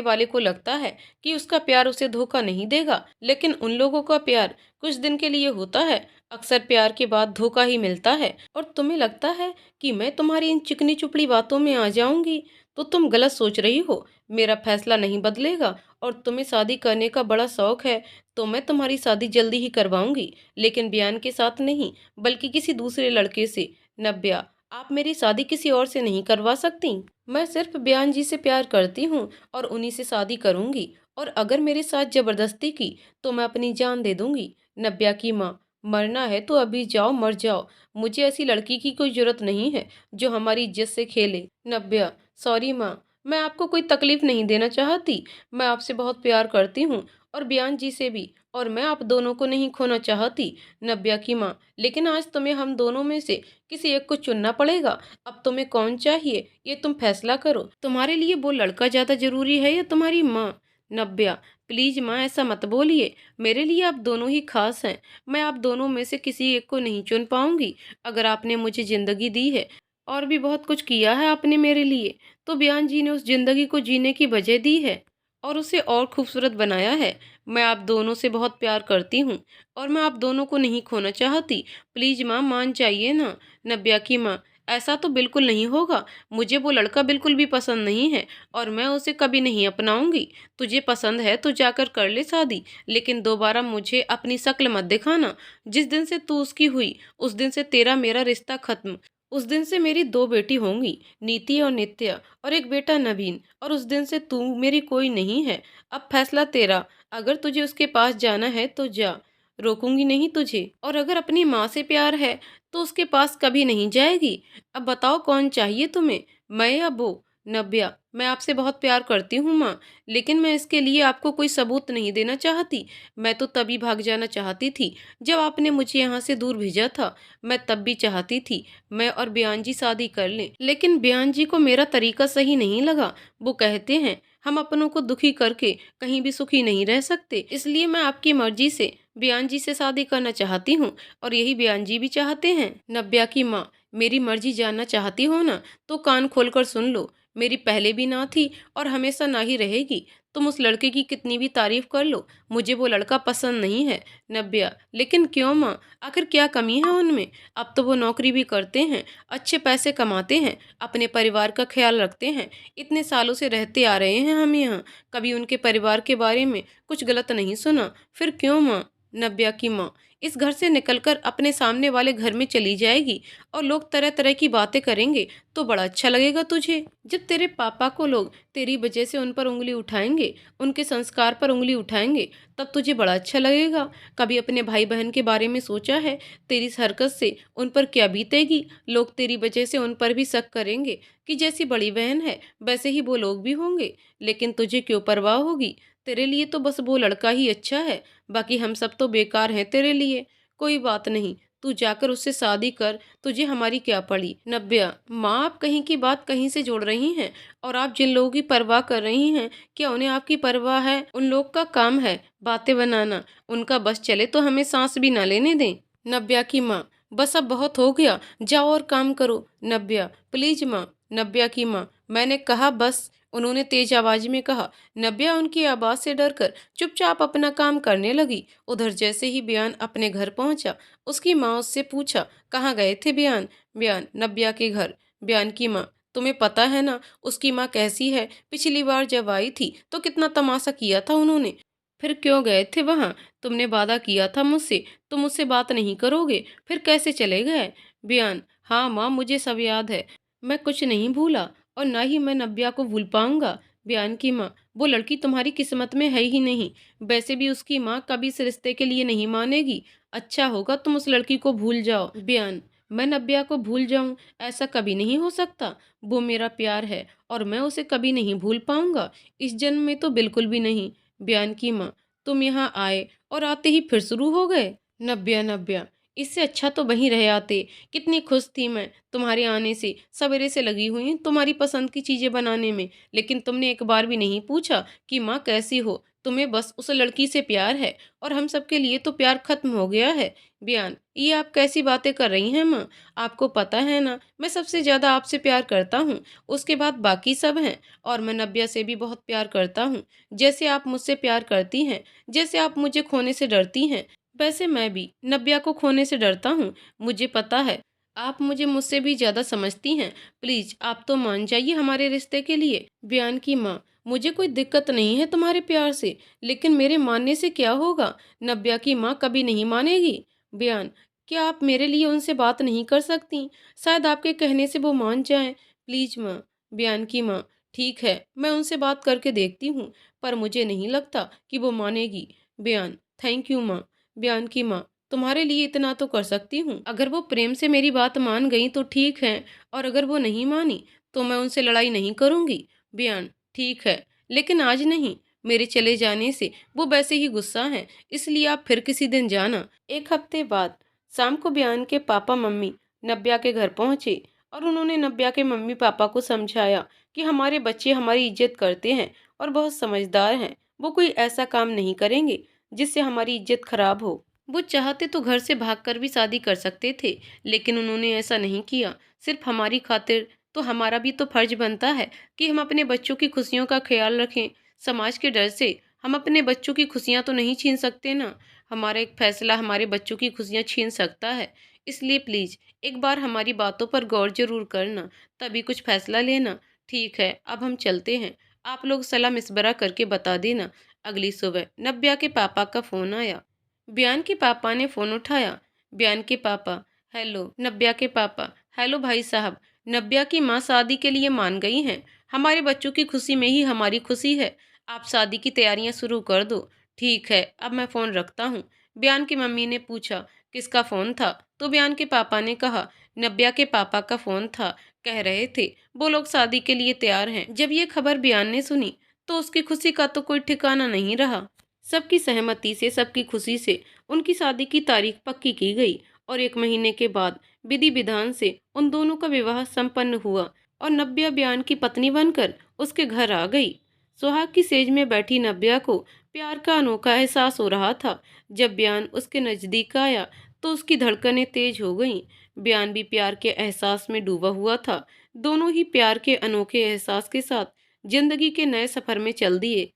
वाले को लगता है कि उसका प्यार उसे धोखा नहीं देगा, लेकिन उन लोगों का प्यार कुछ दिन के लिए होता है, अक्सर प्यार के बाद धोखा ही मिलता है। और तुम्हें लगता है कि मैं तुम्हारी इन चिकनी चुपड़ी बातों में आ जाऊंगी, तो तुम गलत सोच रही हो। मेरा फैसला नहीं बदलेगा और तुम्हें शादी करने का बड़ा शौक है, तो मैं तुम्हारी शादी जल्दी ही करवाऊंगी, लेकिन बयान के साथ नहीं, बल्कि किसी दूसरे लड़के से। नव्या, आप मेरी शादी किसी और से नहीं करवा सकती। मैं सिर्फ बयान जी से प्यार करती हूँ और उन्हीं से शादी करूंगी, और अगर मेरे साथ जबरदस्ती की तो मैं अपनी जान दे दूंगी। नव्या की माँ, मरना है तो अभी जाओ, मर जाओ। मुझे ऐसी लड़की की कोई जरूरत नहीं है जो हमारी इज्जत से खेले। नव्या, सॉरी माँ, मैं आपको कोई तकलीफ नहीं देना चाहती। मैं आपसे बहुत प्यार करती हूँ, और बयान जी से भी, और मैं आप दोनों को नहीं खोना चाहती। नव्या की माँ, लेकिन आज तुम्हें हम दोनों में से किसी एक को चुनना पड़ेगा। अब तुम्हें कौन चाहिए, ये तुम फैसला करो। तुम्हारे लिए वो लड़का ज्यादा जरूरी है या तुम्हारी माँ? नव्या, प्लीज माँ, ऐसा मत बोलिए। मेरे लिए आप दोनों ही खास हैं। मैं आप दोनों में से किसी एक को नहीं चुन पाऊंगी। अगर आपने मुझे जिंदगी दी है और भी बहुत कुछ किया है आपने मेरे लिए, तो बयान जी ने उस जिंदगी को जीने की वजह दी है और उसे और खूबसूरत बनाया है। मैं आप दोनों से बहुत प्यार करती हूँ और मैं आप दोनों को नहीं खोना चाहती। प्लीज माँ, मान जाइए ना। नव्या की माँ, ऐसा तो बिल्कुल नहीं होगा। मुझे वो लड़का बिल्कुल भी पसंद नहीं है और मैं उसे कभी नहीं अपनाऊंगी। तुझे पसंद है तो जाकर कर ले शादी, लेकिन दोबारा मुझे अपनी शक्ल मत दिखाना। जिस दिन से तू उसकी हुई, उस दिन से तेरा मेरा रिश्ता खत्म। उस दिन से मेरी दो बेटी होंगी, नीति और नित्या, और एक बेटा नवीन, और उस दिन से तू मेरी कोई नहीं है। अब फैसला तेरा। अगर तुझे उसके पास जाना है तो जा, रोकूंगी नहीं तुझे। और अगर अपनी माँ से प्यार है तो उसके पास कभी नहीं जाएगी। अब बताओ कौन चाहिए तुम्हें, मैं या वो? नव्या, मैं आपसे बहुत प्यार करती हूँ माँ, लेकिन मैं इसके लिए आपको कोई सबूत नहीं देना चाहती। मैं तो तभी भाग जाना चाहती थी जब आपने मुझे यहाँ से दूर भेजा था। मैं तब भी चाहती थी मैं और बयान जी शादी कर लें, लेकिन बयान जी को मेरा तरीका सही नहीं लगा। वो कहते हैं हम अपनों को दुखी करके कहीं भी सुखी नहीं रह सकते, इसलिए मैं आपकी मर्जी से बयान जी से शादी करना चाहती हूँ, और यही बयान जी भी चाहते हैं। नव्या की माँ, मेरी मर्जी जानना चाहती हो ना, तो कान खोलकर सुन लो। मेरी पहले भी ना थी और हमेशा ना ही रहेगी। तुम उस लड़के की कितनी भी तारीफ कर लो, मुझे वो लड़का पसंद नहीं है। नव्या, लेकिन क्यों माँ, आखिर क्या कमी है उनमें? अब तो वो नौकरी भी करते हैं, अच्छे पैसे कमाते हैं, अपने परिवार का ख्याल रखते हैं। इतने सालों से रहते आ रहे हैं हम यहाँ, कभी उनके परिवार के बारे में कुछ गलत नहीं सुना। फिर क्यों माँ? नव्या की माँ, इस घर से निकलकर अपने सामने वाले घर में चली जाएगी और लोग तरह तरह की बातें करेंगे तो बड़ा अच्छा लगेगा तुझे। जब तेरे पापा को लोग तेरी वजह से उन पर उंगली उठाएंगे, उनके संस्कार पर उंगली उठाएंगे, तब तुझे बड़ा अच्छा लगेगा। कभी अपने भाई बहन के बारे में सोचा है, तेरी इस हरकत से उन पर क्या बीतेगी? लोग तेरी वजह से उन पर भी शक करेंगे कि जैसी बड़ी बहन है वैसे ही वो लोग भी होंगे, लेकिन तुझे क्यों परवाह होगी? तेरे लिए तो बस वो लड़का ही अच्छा है, बाकी हम सब तो बेकार हैं तेरे लिए। कोई बात नहीं, तू जाकर उससे शादी कर, तुझे हमारी क्या पड़ी। नव्या, माँ, आप कहीं की बात कहीं से जोड़ रही हैं, और आप जिन लोगों की परवाह कर रही हैं, क्या उन्हें आपकी परवाह है? उन लोग का काम है बातें बनाना, उनका बस चले तो हमें सांस भी ना लेने दें। नव्या की माँ, बस अब बहुत हो गया, जाओ और काम करो। नव्या, प्लीज माँ। नव्या की माँ, मैंने कहा बस, उन्होंने तेज आवाज में कहा। नव्या उनकी आवाज से डरकर चुपचाप अपना काम करने लगी। उधर जैसे ही बयान अपने घर पहुंचा, उसकी माँ उससे पूछा, कहाँ गए थे बयान? बयान, नव्या के घर। बयान की माँ, तुम्हें पता है ना उसकी माँ कैसी है? पिछली बार जब आई थी तो कितना तमाशा किया था उन्होंने। फिर क्यों गए थे वहां? तुमने वादा किया था मुझसे, तुम मुझसे बात नहीं करोगे, फिर कैसे चले गए? बयान, हाँ माँ, मुझे सब याद है, मैं कुछ नहीं भूला, और ना ही मैं नव्या को भूल पाऊंगा। बयान की माँ, वो लड़की तुम्हारी किस्मत में है ही नहीं, वैसे भी उसकी माँ कभी इस रिश्ते के लिए नहीं मानेगी। अच्छा होगा तुम उस लड़की को भूल जाओ। बयान, मैं नव्या को भूल जाऊं? ऐसा कभी नहीं हो सकता। वो मेरा प्यार है और मैं उसे कभी नहीं भूल पाऊंगा, इस जन्म में तो बिल्कुल भी नहीं। बयान की माँ, तुम यहाँ आए और आते ही फिर शुरू हो गए। नव्या, नव्या, इससे अच्छा तो वहीं रह आते। कितनी खुश थी मैं तुम्हारे आने से, सवेरे से लगी हुई हूँ तुम्हारी पसंद की चीजें बनाने में, लेकिन तुमने एक बार भी नहीं पूछा कि माँ कैसी हो। तुम्हें बस उस लड़की से प्यार है, और हम सबके लिए तो प्यार खत्म हो गया है। बयान, ये आप कैसी बातें कर रही हैं माँ? आपको पता है ना, मैं सबसे ज्यादा आपसे प्यार करता हूँ, उसके बाद बाकी सब हैं। और मैं नव्या से भी बहुत प्यार करता हूँ, जैसे आप मुझसे प्यार करती हैं, जैसे आप मुझे खोने से डरती हैं, वैसे मैं भी नव्या को खोने से डरता हूँ। मुझे पता है आप मुझे मुझसे भी ज्यादा समझती हैं। प्लीज आप तो मान जाइए हमारे रिश्ते के लिए। बयान की माँ, मुझे कोई दिक्कत नहीं है तुम्हारे प्यार से, लेकिन मेरे मानने से क्या होगा? नब्या की माँ कभी नहीं मानेगी। बयान, क्या आप मेरे लिए उनसे बात नहीं कर सकती? शायद आपके कहने से वो मान जाएं। प्लीज माँ। बयान की माँ, ठीक है, मैं उनसे बात करके देखती हूँ, पर मुझे नहीं लगता कि वो मानेगी। बयान, थैंक यू माँ। बयान की माँ, तुम्हारे लिए इतना तो कर सकती हूँ। अगर वो प्रेम से मेरी बात मान गई तो ठीक है, और अगर वो नहीं मानी तो मैं उनसे लड़ाई नहीं करूंगी। बयान, ठीक है, लेकिन आज नहीं। मेरे चले जाने से वो वैसे ही गुस्सा हैं, इसलिए आप फिर किसी दिन जाना। एक हफ्ते बाद शाम को बयान के पापा मम्मी नब्या के घर पहुंचे और उन्होंने नब्या के मम्मी पापा को समझाया कि हमारे बच्चे हमारी इज्जत करते हैं और बहुत समझदार हैं। वो कोई ऐसा काम नहीं करेंगे जिससे हमारी इज्जत खराब हो। वो चाहते तो घर से भागकर भी शादी कर सकते थे, लेकिन उन्होंने ऐसा नहीं किया, सिर्फ हमारी खातिर। तो हमारा भी तो फर्ज बनता है कि हम अपने बच्चों की खुशियों का ख्याल रखें। समाज के डर से हम अपने बच्चों की खुशियां तो नहीं छीन सकते ना। हमारा एक फैसला हमारे बच्चों की खुशियां छीन सकता है। इसलिए प्लीज एक बार हमारी बातों पर गौर जरूर करना, तभी कुछ फैसला लेना। ठीक है, अब हम चलते हैं। आप लोग सलाह मशवरा करके बता देना। अगली सुबह नब्या के पापा का फोन आया। बयान के पापा ने फोन उठाया। बयान के पापा, हेलो। नब्या के पापा, हेलो भाई साहब। नब्या की माँ शादी के लिए मान गई हैं। हमारे बच्चों की खुशी में ही हमारी खुशी है। आप शादी की तैयारियां शुरू कर दो। ठीक है, अब मैं फ़ोन रखता हूँ। बयान की मम्मी ने पूछा, किसका फ़ोन था? तो बयान के पापा ने कहा, नब्या के पापा का फ़ोन था। कह रहे थे वो लोग शादी के लिए तैयार हैं। जब ये खबर बयान ने सुनी तो उसकी खुशी का तो कोई ठिकाना नहीं रहा। सबकी सहमति से, सबकी खुशी से उनकी शादी की तारीख पक्की की गई और 1 महीने के बाद विधि विधान से उन दोनों का विवाह संपन्न हुआ और नब्या बयान की पत्नी बनकर उसके घर आ गई। सुहाग की सेज में बैठी नब्या को प्यार का अनोखा एहसास हो रहा था। जब बयान उसके नजदीक आया तो उसकी धड़कनें तेज हो गईं। बयान भी प्यार के एहसास में डूबा हुआ था। दोनों ही प्यार के अनोखे एहसास के साथ जिंदगी के नए सफर में चल दिए।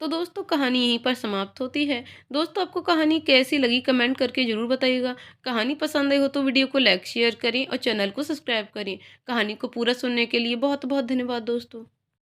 तो दोस्तों, कहानी यहीं पर समाप्त होती है। दोस्तों, आपको कहानी कैसी लगी कमेंट करके ज़रूर बताइएगा। कहानी पसंद आई हो तो वीडियो को लाइक शेयर करें और चैनल को सब्सक्राइब करें। कहानी को पूरा सुनने के लिए बहुत बहुत धन्यवाद दोस्तों।